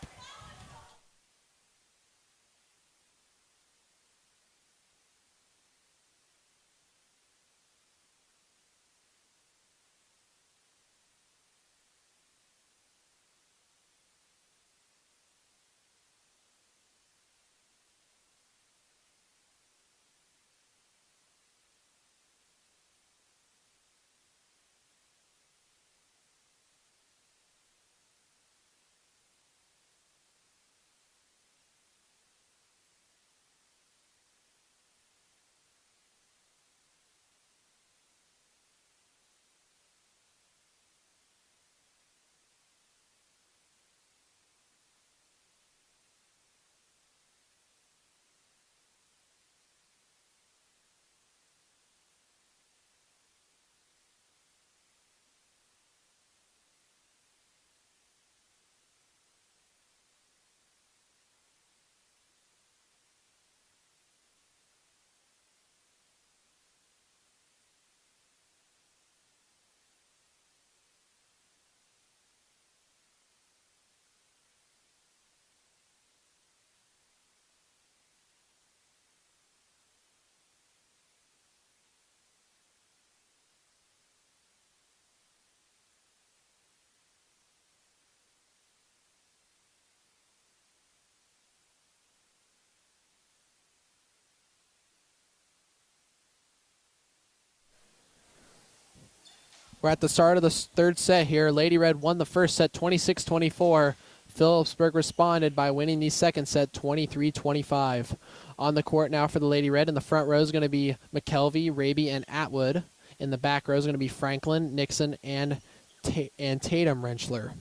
We're at the start of the third set here. Lady Red won the first set 26-24. Phillipsburg responded by winning the second set 23-25. On the court now for the Lady Red. In the front row is going to be McKelvey, Raby, and Atwood. In the back row is going to be Franklin, Nixon, and Tatum Rentschler.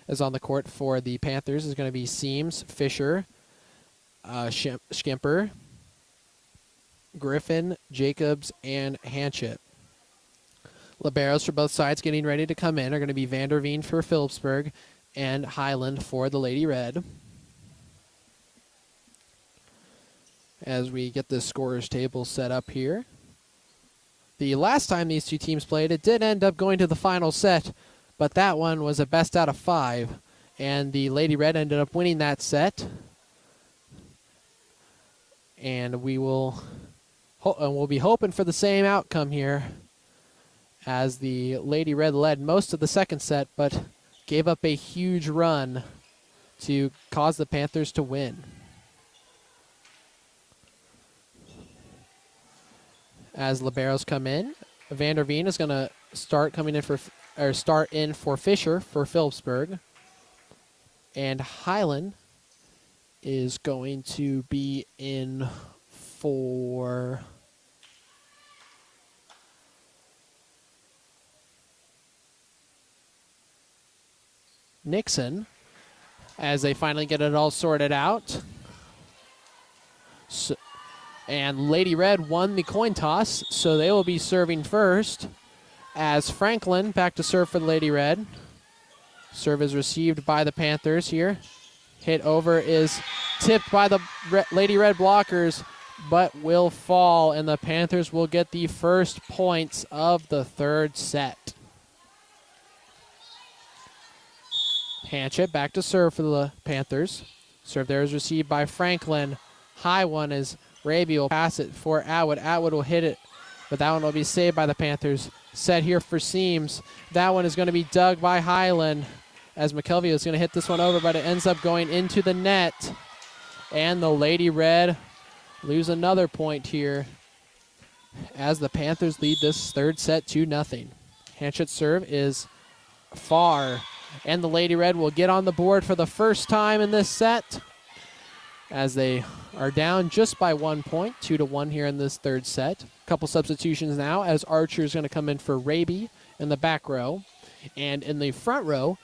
As on the court for the Panthers is going to be Seams, Fisher, Schimper, Griffin, Jacobs, and Hanchett. Liberos for both sides getting ready to come in are going to be Vanderveen for Phillipsburg and Highland for the Lady Red. As we get the scorers table set up here. The last time these two teams played, it did end up going to the final set, but that one was a best out of 5, and the Lady Red ended up winning that set. And we'll be hoping for the same outcome here, as the Lady Red led most of the second set, but gave up a huge run to cause the Panthers to win. As liberos come in, Vanderveen is going to start in for Fisher for Phillipsburg, and Highland is going to be in for Nixon as they finally get it all sorted out. And Lady Red won the coin toss, so they will be serving first. As Franklin back to serve for the Lady Red. Serve is received by the Panthers here. Hit over is tipped by the Lady Red blockers, but will fall, and the Panthers will get the first points of the third set. Hanchett back to serve for the Panthers. Serve there is received by Franklin. High one is Raby will pass it for Atwood. Atwood will hit it, but that one will be saved by the Panthers. Set here for Seams. That one is going to be dug by Highland, as McKelvey is going to hit this one over, but it ends up going into the net. And the Lady Red lose another point here, as the Panthers lead this third set 2-0. Hanchett's serve is far, and the Lady Red will get on the board for the first time in this set, as they are down just by 1 point, 2-1 here in this third set. Couple substitutions now, as Archer is going to come in for Raby in the back row. And in the front row,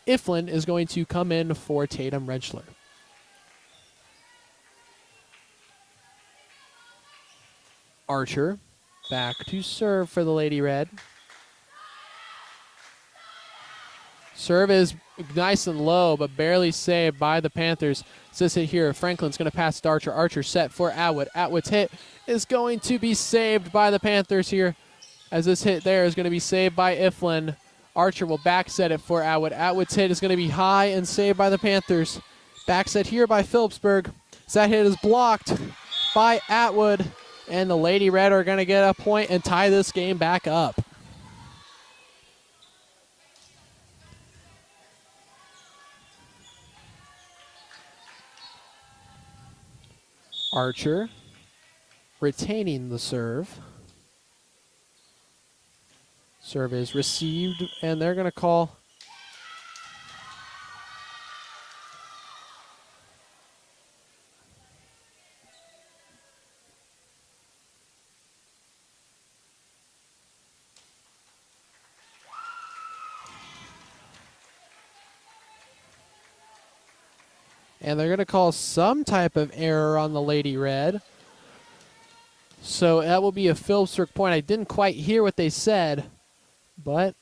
Iflin is going to come in for Tatum Rentschler. Archer back to serve for the Lady Red. Serve is nice and low, but barely saved by the Panthers. This hit here, Franklin's going to pass to Archer. Archer set for Atwood. Atwood's hit is going to be saved by the Panthers here, as this hit there is going to be saved by Iflin. Archer will back set it for Atwood. Atwood's hit is going to be high and saved by the Panthers. Back set here by Phillipsburg. That hit is blocked by Atwood, and the Lady Red are going to get a point and tie this game back up. Archer retaining the serve. Serve is received, and they're going to call some type of error on the Lady Red. So that will be a Phillipsburg point. I didn't quite hear what they said, but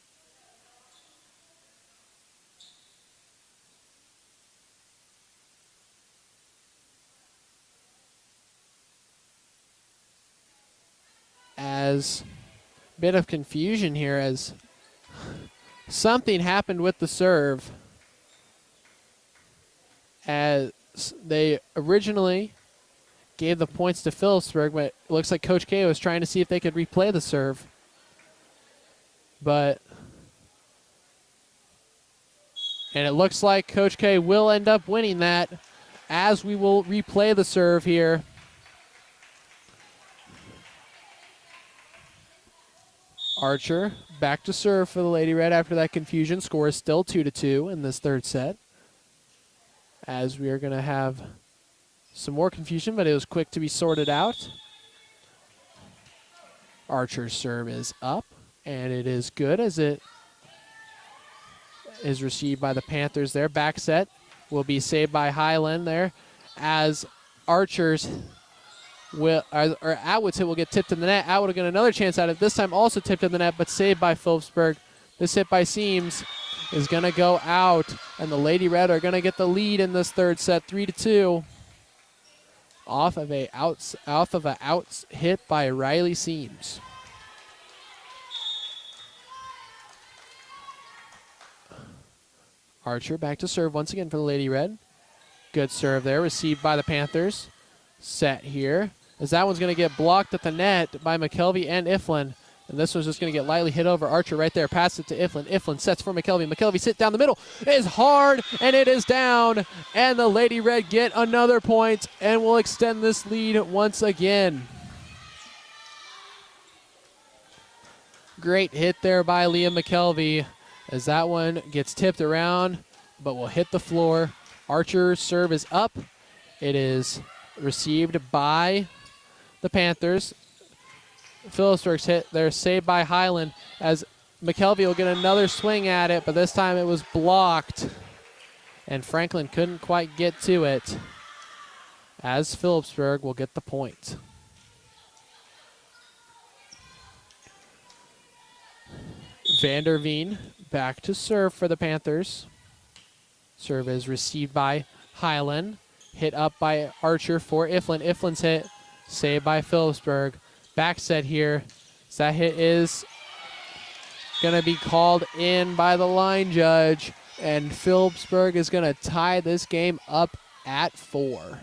as a bit of confusion here, as something happened with the serve, as they originally gave the points to Phillipsburg, but it looks like Coach K was trying to see if they could replay the serve. And it looks like Coach K will end up winning that, as we will replay the serve here. Archer back to serve for the Lady Red after that confusion. Score is still 2-2 in this third set, as we are going to have some more confusion, but it was quick to be sorted out. Archer's serve is up, and it is good, as it is received by the Panthers there. Back set will be saved by Highland there, as Archer's or Atwood's hit will get tipped in the net. Atwood will get another chance at it. This time also tipped in the net, but saved by Phillipsburg. This hit by Seams is going to go out, and the Lady Red are going to get the lead in this third set, 3-2, off of a outs hit by Riley Seams. Archer back to serve once again for the Lady Red. Good serve there, received by the Panthers. Set here, as that one's going to get blocked at the net by McKelvey and Iflin. And this one's just going to get lightly hit over. Archer right there, pass it to Iflin. Iflin sets for McKelvey. McKelvey sit down the middle. It is hard, and it is down. And the Lady Red get another point and will extend this lead once again. Great hit there by Liam McKelvey, as that one gets tipped around, but will hit the floor. Archer's serve is up. It is received by the Panthers. Phillipsburg's hit there, saved by Highland, as McKelvey will get another swing at it, but this time it was blocked, and Franklin couldn't quite get to it, as Phillipsburg will get the point. Vanderveen back to serve for the Panthers. Serve is received by Highland, hit up by Archer for Iflin. Iflin's hit, saved by Phillipsburg. Back set here. So that hit is going to be called in by the line judge, and Phillipsburg is going to tie this game up at 4.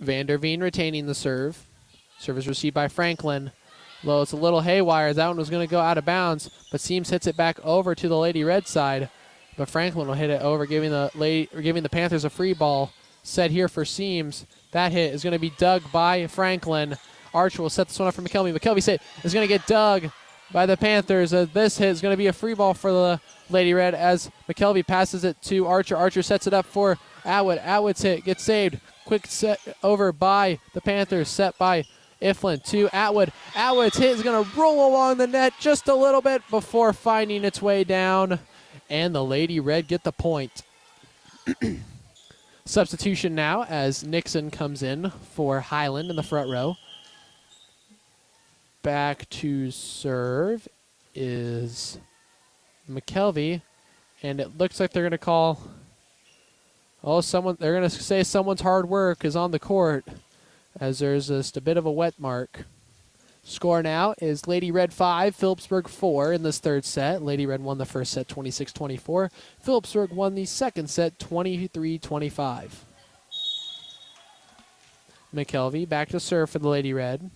Vanderveen retaining the serve. Serve is received by Franklin. Though it's a little haywire, that one was going to go out of bounds, but Seams hits it back over to the Lady Red side. But Franklin will hit it over, giving the Panthers a free ball. Set here for Seams. That hit is going to be dug by Franklin. Archer will set this one up for McKelvey. McKelvey's hit is going to get dug by the Panthers. This hit is going to be a free ball for the Lady Red, as McKelvey passes it to Archer. Archer sets it up for Atwood. Atwood's hit gets saved. Quick set over by the Panthers, set by Iflin to Atwood. Atwood's hit is going to roll along the net just a little bit before finding its way down, and the Lady Red get the point. Substitution now, as Nixon comes in for Highland in the front row. Back to serve is McKelvey, and it looks like they're going to call, they're going to say someone's hard work is on the court, as there's just a bit of a wet mark. Score now is Lady Red 5, Phillipsburg 4 in this third set. Lady Red won the first set 26-24. Phillipsburg won the second set 23-25. McKelvey back to serve for the Lady Red.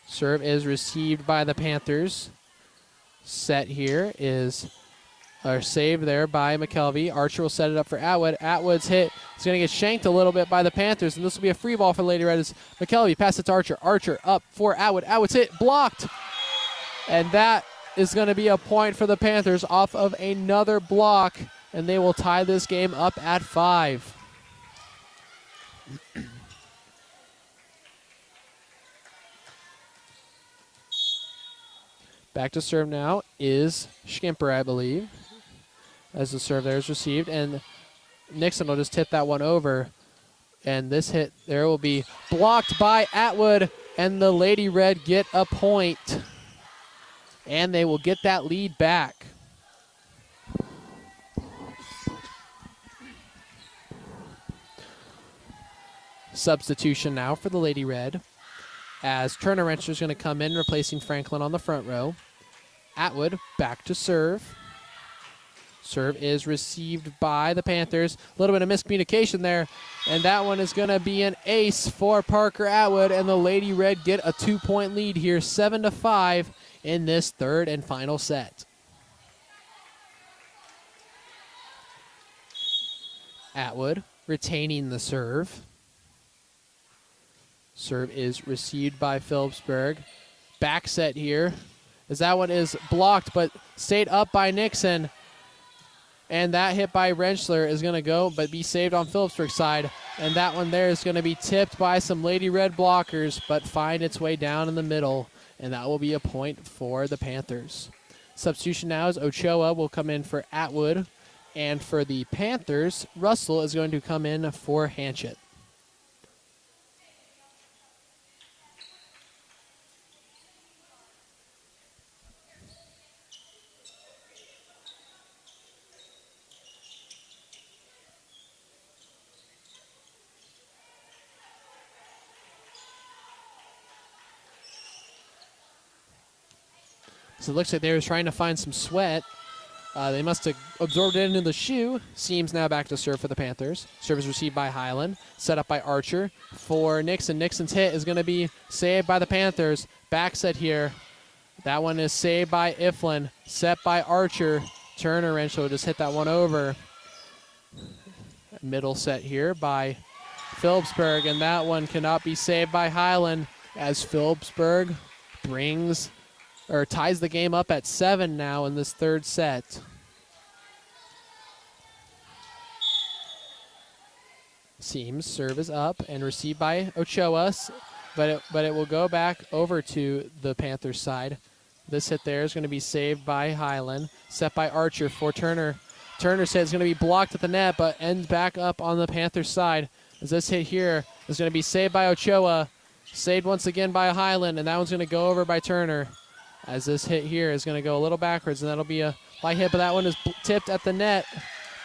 Serve is received by the Panthers. Set here is saved there by McKelvey. Archer will set it up for Atwood. Atwood's hit is going to get shanked a little bit by the Panthers, and this will be a free ball for Lady Red as McKelvey passes it to Archer. Archer up for Atwood. Atwood's hit blocked, and that is going to be a point for the Panthers off of another block, and they will tie this game up at 5. Back to serve now is Schimper, I believe, as the serve there is received, and Nixon will just tip that one over, and this hit there will be blocked by Atwood, and the Lady Red get a point, and they will get that lead back. Substitution now for the Lady Red, as Turner Wrencher is going to come in, replacing Franklin on the front row. Atwood back to serve. Serve is received by the Panthers. A little bit of miscommunication there, and that one is going to be an ace for Parker Atwood, and the Lady Red get a 2-point lead here, 7-5 in this third and final set. Atwood retaining the serve. Serve is received by Phillipsburg. Back set here, as that one is blocked, but stayed up by Nixon. And that hit by Rentschler is going to go, but be saved on Phillipsburg's side. And that one there is going to be tipped by some Lady Red blockers, but find its way down in the middle. And that will be a point for the Panthers. Substitution now is Ochoa will come in for Atwood. And for the Panthers, Russell is going to come in for Hanchett. So it looks like they were trying to find some sweat. They must have absorbed it into the shoe. Seams now back to serve for the Panthers. Serve is received by Highland. Set up by Archer for Nixon. Nixon's hit is going to be saved by the Panthers. Back set here. That one is saved by Iflin. Set by Archer. Turner wrench will just hit that one over. Middle set here by Phillipsburg, and that one cannot be saved by Highland as Phillipsburg ties the game up at 7 now in this third set. Seams serve is up and received by Ochoa, but it will go back over to the Panthers side. This hit there is going to be saved by Highland. Set by Archer for Turner. Turner said it's going to be blocked at the net, but ends back up on the Panthers side. As this hit here is going to be saved by Ochoa. Saved once again by Highland, and that one's going to go over by Turner. As this hit here is going to go a little backwards, and that'll be a light hit, but that one is tipped at the net.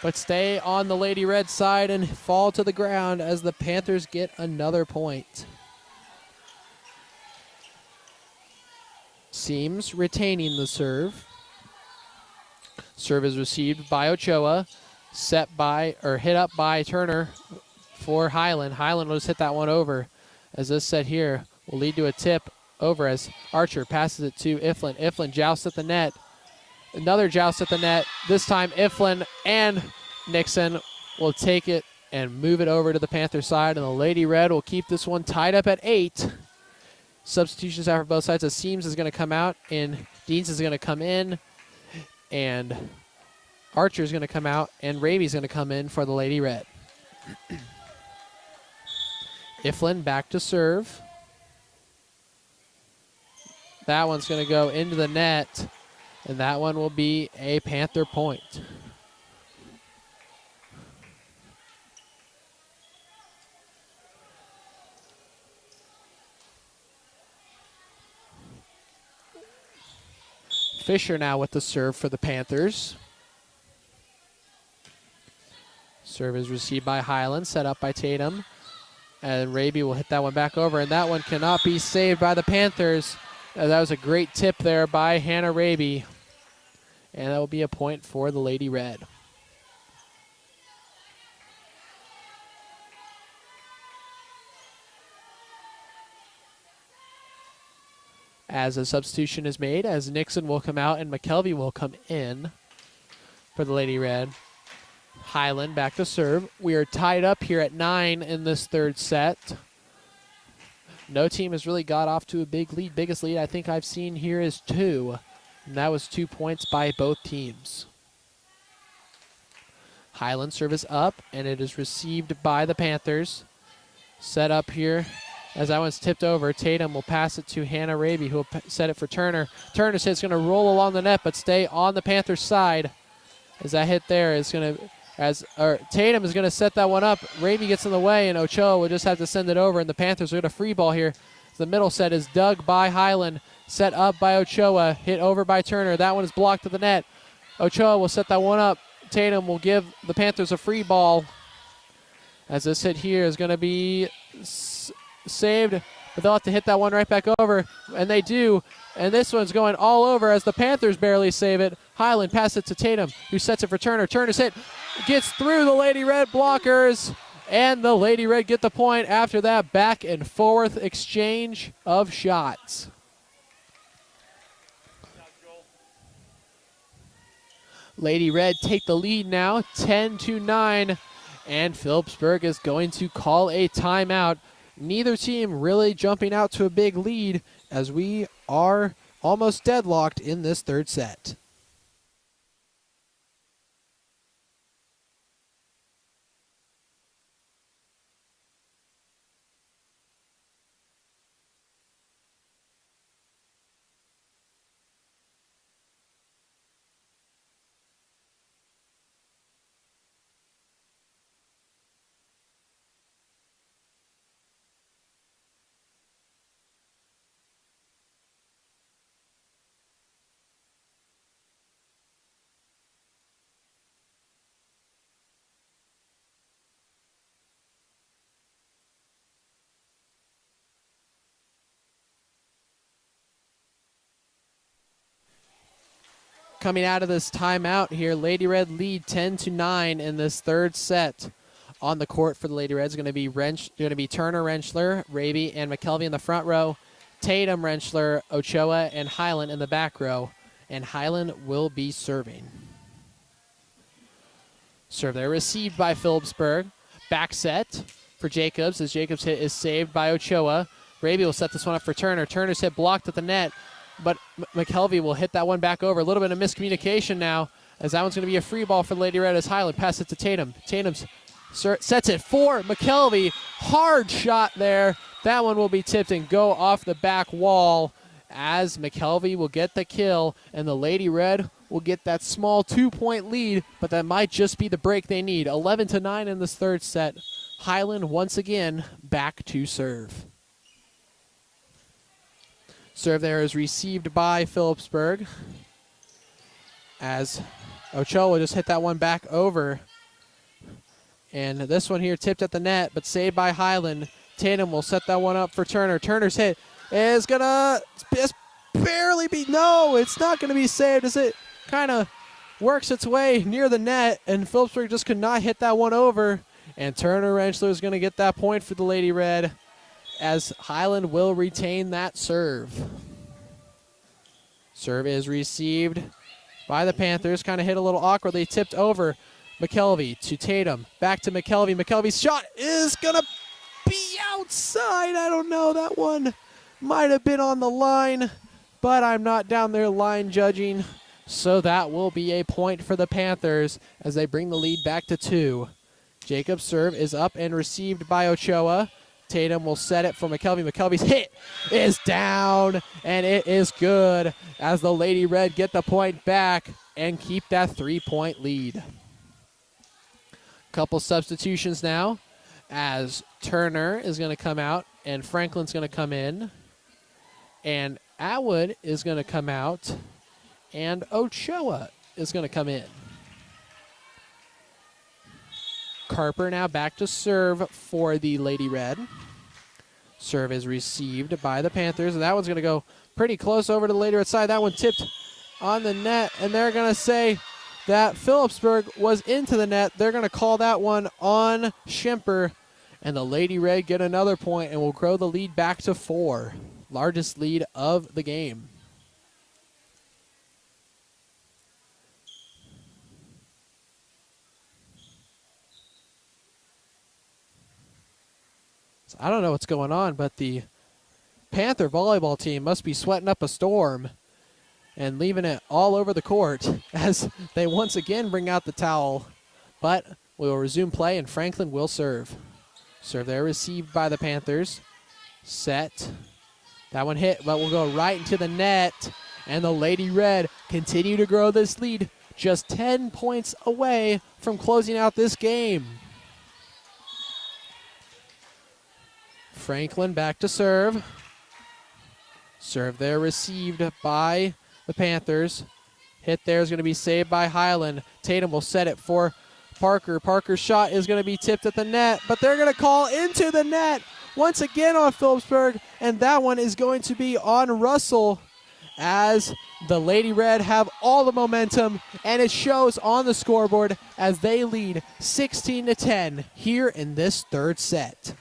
But stay on the Lady Red side and fall to the ground as the Panthers get another point. Seams retaining the serve. Serve is received by Ochoa, hit up by Turner for Highland. Highland will just hit that one over. As this set here will lead to a tip over as Archer passes it to Iflin. Iflin jousts at the net. Another joust at the net. This time Iflin and Nixon will take it and move it over to the Panther side, and the Lady Red will keep this one tied up at 8. Substitutions out for both sides. As Seams is going to come out, and Deans is going to come in, and Archer is going to come out, and Raby is going to come in for the Lady Red. Iflin back to serve. That one's going to go into the net, and that one will be a Panther point. Fisher now with the serve for the Panthers. Serve is received by Highland, set up by Tatum. And Raby will hit that one back over, and that one cannot be saved by the Panthers. That was a great tip there by Hannah Raby. And that will be a point for the Lady Red. As a substitution is made, as Nixon will come out and McKelvey will come in for the Lady Red. Highland back to serve. We are tied up here at 9 in this third set. No team has really got off to a big lead. Biggest lead I think I've seen here is 2. And that was 2 points by both teams. Highland service up, and it is received by the Panthers. Set up here. As that one's tipped over, Tatum will pass it to Hannah Raby, who will set it for Turner. Turner's hit is going to roll along the net, but stay on the Panthers' side. As that hit there is going to, Tatum is going to set that one up. Raby gets in the way, and Ochoa will just have to send it over, and the Panthers are going to free ball here. The middle set is dug by Highland, set up by Ochoa, hit over by Turner. That one is blocked at the net. Ochoa will set that one up. Tatum will give the Panthers a free ball. As this hit here is going to be saved, but they'll have to hit that one right back over, and they do. And this one's going all over as the Panthers barely save it. Highland passes it to Tatum, who sets it for Turner. Turner's hit gets through the Lady Red blockers, and the Lady Red get the point after that back and forth exchange of shots. Lady Red take the lead now, 10-9, and Phillipsburg is going to call a timeout. Neither team really jumping out to a big lead as we are almost deadlocked in this third set. Coming out of this timeout here, Lady Red lead 10-9 in this third set. On the court for the Lady Reds going to be Turner, Rentschler, Raby, and McKelvey in the front row. Tatum, Rentschler, Ochoa, and Highland in the back row. And Highland will be serving. Serve there received by Phillipsburg. Back set for Jacobs as Jacobs' hit is saved by Ochoa. Raby will set this one up for Turner. Turner's hit blocked at the net, but McKelvey will hit that one back over. A little bit of miscommunication now as that one's going to be a free ball for the Lady Red as Highland passes it to Tatum. Tatum's sets it for McKelvey. Hard shot there. That one will be tipped and go off the back wall as McKelvey will get the kill, and the Lady Red will get that small 2-point lead, but that might just be the break they need. 11-9 in this third set. Highland once again back to serve. Serve there is received by Phillipsburg as Ochoa just hit that one back over. And this one here tipped at the net, but saved by Highland. Tatum will set that one up for Turner. Turner's hit is going to just barely be, no, it's not going to be saved as it kind of works its way near the net, and Phillipsburg just could not hit that one over. And Turner Rentschler is going to get that point for the Lady Red as Highland will retain that serve. Serve is received by the Panthers. Kind of hit a little awkwardly, tipped over. McKelvey to Tatum. Back to McKelvey. McKelvey's shot is going to be outside. I don't know. That one might have been on the line, but I'm not down there line judging. So that will be a point for the Panthers as they bring the lead back to 2. Jacob's serve is up and received by Ochoa. Tatum will set it for McKelvey. McKelvey's hit is down, and it is good as the Lady Red get the point back and keep that 3-point lead. Couple substitutions now as Turner is going to come out and Franklin's going to come in, and Atwood is going to come out and Ochoa is going to come in. Carper now back to serve for the Lady Red. Serve is received by the Panthers, and that one's going to go pretty close over to the Lady Red side. That one tipped on the net, and they're going to say that Phillipsburg was into the net. They're going to call that one on Schimper, and the Lady Red get another point and will grow the lead back to 4. Largest lead of the game. So I don't know what's going on, but the Panther volleyball team must be sweating up a storm and leaving it all over the court as they once again bring out the towel. But we will resume play, and Franklin will serve. Serve there received by the Panthers. Set. That one hit, but will go right into the net. And the Lady Red continue to grow this lead, just 10 points away from closing out this game. Franklin back to serve. Serve there received by the Panthers. Hit there is going to be saved by Highland. Tatum will set it for Parker. Parker's shot is going to be tipped at the net, but they're going to call into the net once again on Phillipsburg, and that one is going to be on Russell as the Lady Red have all the momentum, and it shows on the scoreboard as they lead 16-10 here in this third set.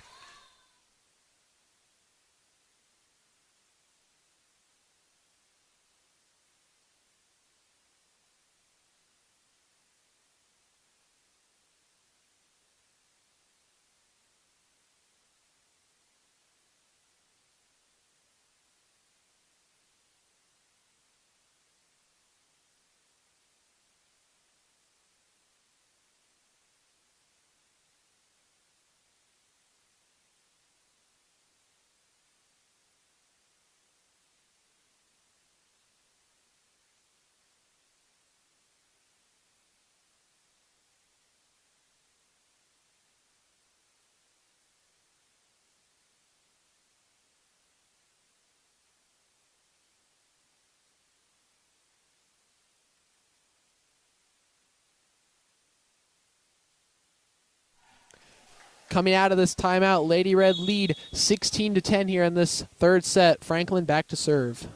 Coming out of this timeout, Lady Red lead 16-10 here in this third set. Franklin back to serve.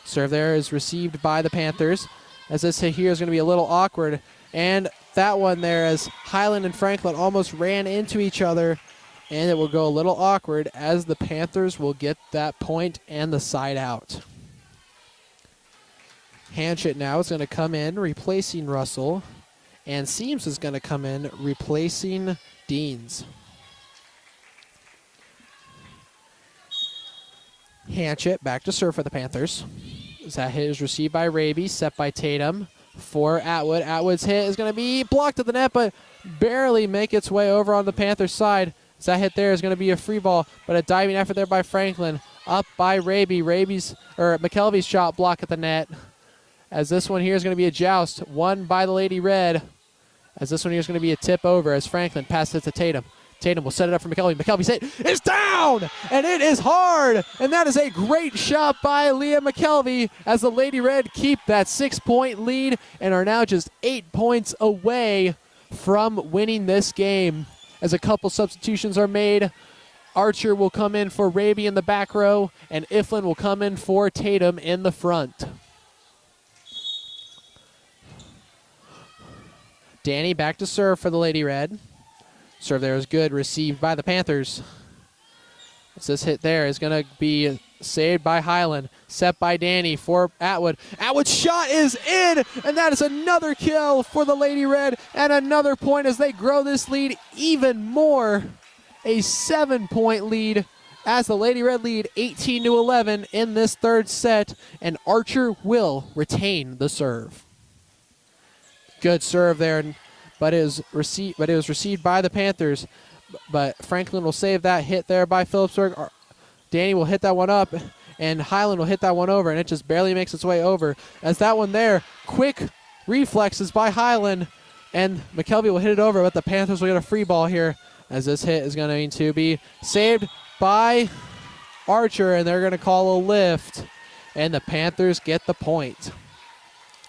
Serve there is received by the Panthers. as this hit here is going to be a little awkward. And that one there, as Highland and Franklin almost ran into each other, and it will go a little awkward as the Panthers will get that point and the side out. Hanchett now is going to come in, replacing Russell, and Seams is going to come in, replacing Deans. Hanchett back to serve for the Panthers. That hit is received by Raby, set by Tatum for Atwood. Atwood's hit is going to be blocked at the net, but barely make its way over on the Panthers side. That hit there is going to be a free ball, but a diving effort there by Franklin. Up by Raby. McKelvey's shot block at the net. As this one here is going to be a joust, won by the Lady Red. As this one here is going to be a tip over as Franklin passes it to Tatum. Tatum will set it up for McKelvey. McKelvey's hit is down, and it is hard. And that is a great shot by Leah McKelvey as the Lady Red keep that 6-point lead and are now just 8 points away from winning this game. As a couple substitutions are made, Archer will come in for Raby in the back row, and Iflin will come in for Tatum in the front. Danny back to serve for the Lady Red. Serve there is good, received by the Panthers. This hit there is going to be saved by Highland, set by Danny for Atwood. Atwood's shot is in, and that is another kill for the Lady Red, and another point as they grow this lead even more. A 7-point lead as the Lady Red lead 18-11 in this third set, and Archer will retain the serve. Good serve there, but it was received by the Panthers. But Franklin will save that hit there by Phillipsburg. Danny will hit that one up, and Highland will hit that one over, and it just barely makes its way over. As that one there, quick reflexes by Highland, and McKelvey will hit it over, but the Panthers will get a free ball here, as this hit is going to be saved by Archer, and they're going to call a lift, and the Panthers get the point.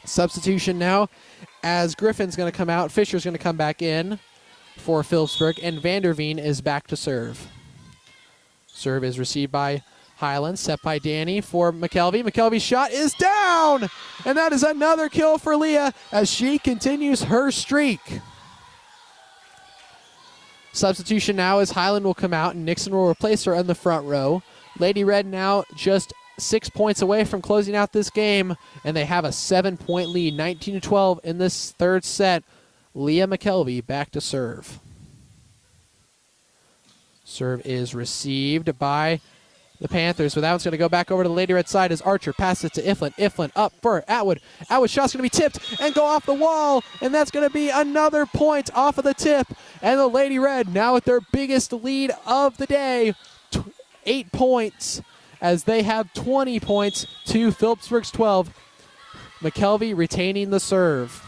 Substitution now, as Griffin's going to come out, Fisher's going to come back in for Phillipsburg, and Vanderveen is back to serve. Serve is received by Highland, set by Danny for McKelvey. McKelvey's shot is down, and that is another kill for Leah as she continues her streak. Substitution now as Highland will come out, and Nixon will replace her in the front row. Lady Red now just 6 points away from closing out this game, and they have a 7-point lead, 19-12 in this third set. Leah McKelvey back to serve. Serve is received by the Panthers, but that one's going to go back over to the Lady Red side as Archer passes it to Iflin. Iflin up for Atwood. Atwood's shot's going to be tipped and go off the wall, and that's going to be another point off of the tip. And the Lady Red now with their biggest lead of the day, 8 points, as they have 20 points to Phillipsburg's 12. McKelvey retaining the serve.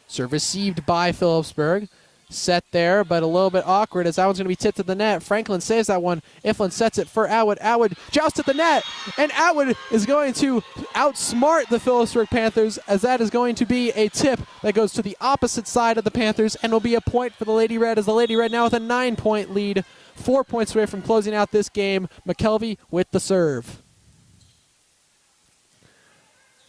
Serve received by Phillipsburg. Set there, but a little bit awkward as that one's going to be tipped to the net. Franklin saves that one. Iflin sets it for Atwood. Atwood jousts at the net, and Atwood is going to outsmart the Phillipsburg Panthers as that is going to be a tip that goes to the opposite side of the Panthers and will be a point for the Lady Red as the Lady Red now with a 9-point lead, 4 points away from closing out this game. McKelvey with the serve.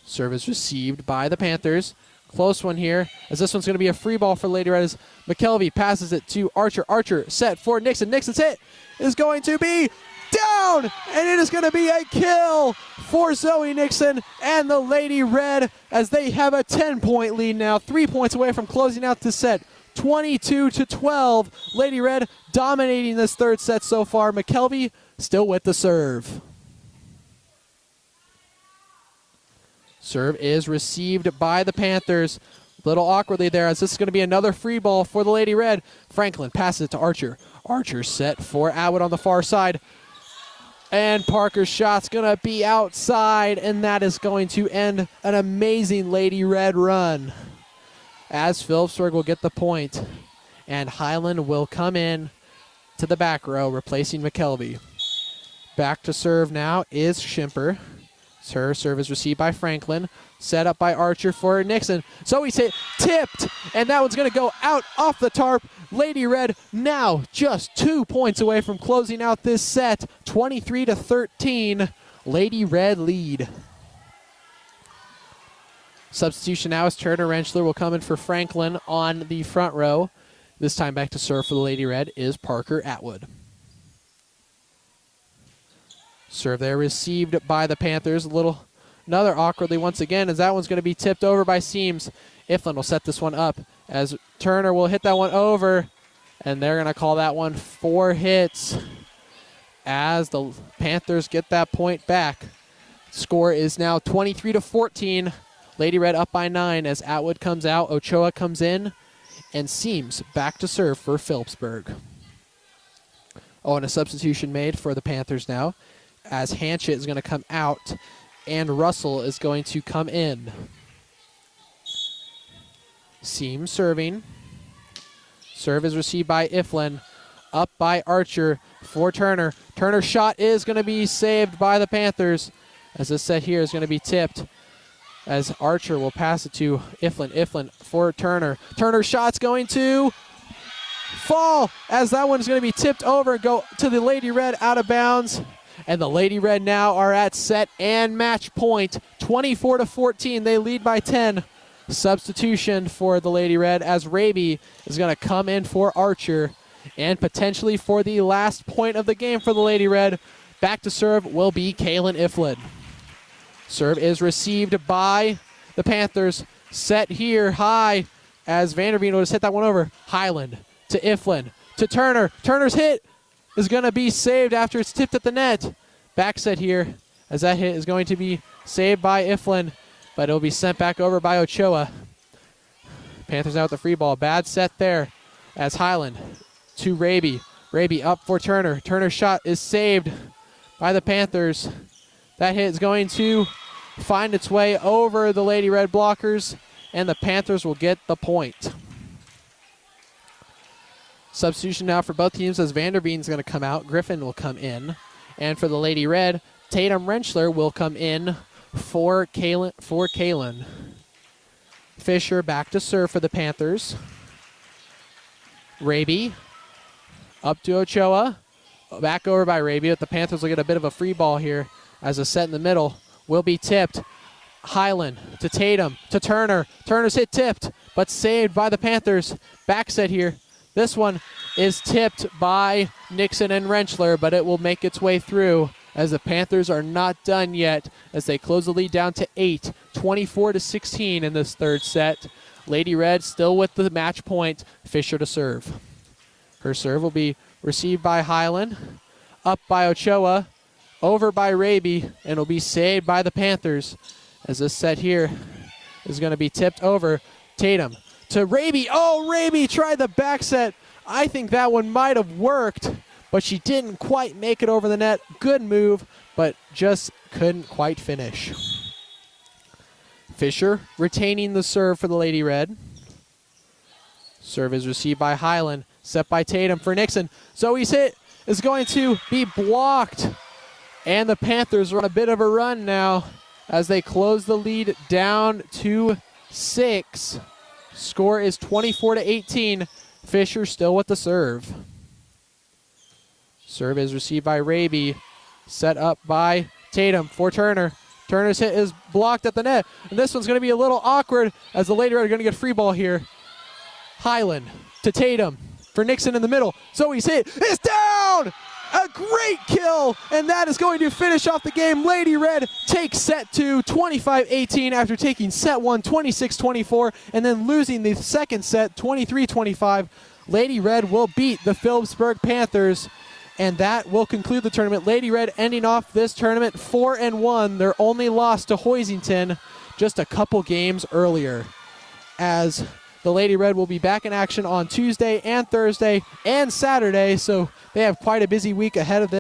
Serve is received by the Panthers. Close one here, as this one's going to be a free ball for Lady Red as McKelvey passes it to Archer. Archer set for Nixon. Nixon's hit is going to be down, and it is going to be a kill for Zoe Nixon and the Lady Red as they have a 10-point lead now, 3 points away from closing out this set. 22-12. Lady Red dominating this third set so far. McKelvey still with the serve. Serve is received by the Panthers. Little awkwardly there as this is going to be another free ball for the Lady Red. Franklin passes it to Archer. Archer set for Atwood on the far side. And Parker's shot's going to be outside, and that is going to end an amazing Lady Red run. As Phillipsburg will get the point, and Highland will come in to the back row, replacing McKelvey. Back to serve now is Schimper. Her serve is received by Franklin, set up by Archer for Nixon. So he's hit, tipped, and that one's going to go out off the tarp. Lady Red now just 2 points away from closing out this set, 23-13. Lady Red lead. Substitution now is Turner. Rentschler will come in for Franklin on the front row. This time back to serve for the Lady Red is Parker Atwood. Serve there received by the Panthers. Another awkwardly once again, as that one's going to be tipped over by Seams. Iflin will set this one up as Turner will hit that one over, and they're going to call that one 4 hits as the Panthers get that point back. Score is now 23-14. Lady Red up by 9 as Atwood comes out, Ochoa comes in, and Seams back to serve for Phillipsburg. Oh, and a substitution made for the Panthers now as Hanchett is going to come out and Russell is going to come in. Seams serving. Serve is received by Iflin. Up by Archer for Turner. Turner's shot is going to be saved by the Panthers as this set here is going to be tipped as Archer will pass it to Iflin. Iflin for Turner. Turner's shot's going to fall as that one's going to be tipped over and go to the Lady Red out of bounds. And the Lady Red now are at set and match point. 24-14, they lead by 10. Substitution for the Lady Red as Raby is going to come in for Archer. And potentially for the last point of the game for the Lady Red, back to serve will be Kaylin Iflin. Serve is received by the Panthers. Set here high as Vanderveen will just hit that one over. Highland to Iflin to Turner. Turner's hit is going to be saved after it's tipped at the net. Back set here as that hit is going to be saved by Iflin, but it'll be sent back over by Ochoa. Panthers out the free ball. Bad set there as Highland to Raby. Raby up for Turner. Turner's shot is saved by the Panthers. That hit is going to find its way over the Lady Red blockers, and the Panthers will get the point. Substitution now for both teams as Vanderveen's going to come out. Griffin will come in. And for the Lady Red, Tatum Rentschler will come in for Kaylin. Fisher back to serve for the Panthers. Raby up to Ochoa. Back over by Raby, but the Panthers will get a bit of a free ball here as a set in the middle will be tipped. Highland to Tatum to Turner. Turner's hit tipped, but saved by the Panthers. Back set here. This one is tipped by Nixon and Rentschler, but it will make its way through as the Panthers are not done yet as they close the lead down to 8, 24-16 in this third set. Lady Red still with the match point. Fisher to serve. Her serve will be received by Highland, up by Ochoa, over by Raby, and will be saved by the Panthers as this set here is going to be tipped over. Tatum to Raby. Oh, Raby tried the back set. I think that one might have worked, but she didn't quite make it over the net. Good move, but just couldn't quite finish. Fisher retaining the serve for the Lady Red. Serve is received by Highland, set by Tatum for Nixon. Zoe's hit is going to be blocked, and the Panthers are on a bit of a run now as they close the lead down to 6. Score is 24-18. Fisher still with the serve. Serve is received by Raby. Set up by Tatum for Turner. Turner's hit is blocked at the net. And this one's going to be a little awkward as the Lady Red are going to get free ball here. Highland to Tatum for Nixon in the middle. Zoe's hit is down! A great kill, and that is going to finish off the game. Lady Red takes set 2, 25-18 after taking set 1, 26-24, and then losing the second set, 23-25. Lady Red will beat the Phillipsburg Panthers, and that will conclude the tournament. Lady Red ending off this tournament 4-1. Their only loss to Hoisington just a couple games earlier, as the Lady Red will be back in action on Tuesday and Thursday and Saturday, so they have quite a busy week ahead of them.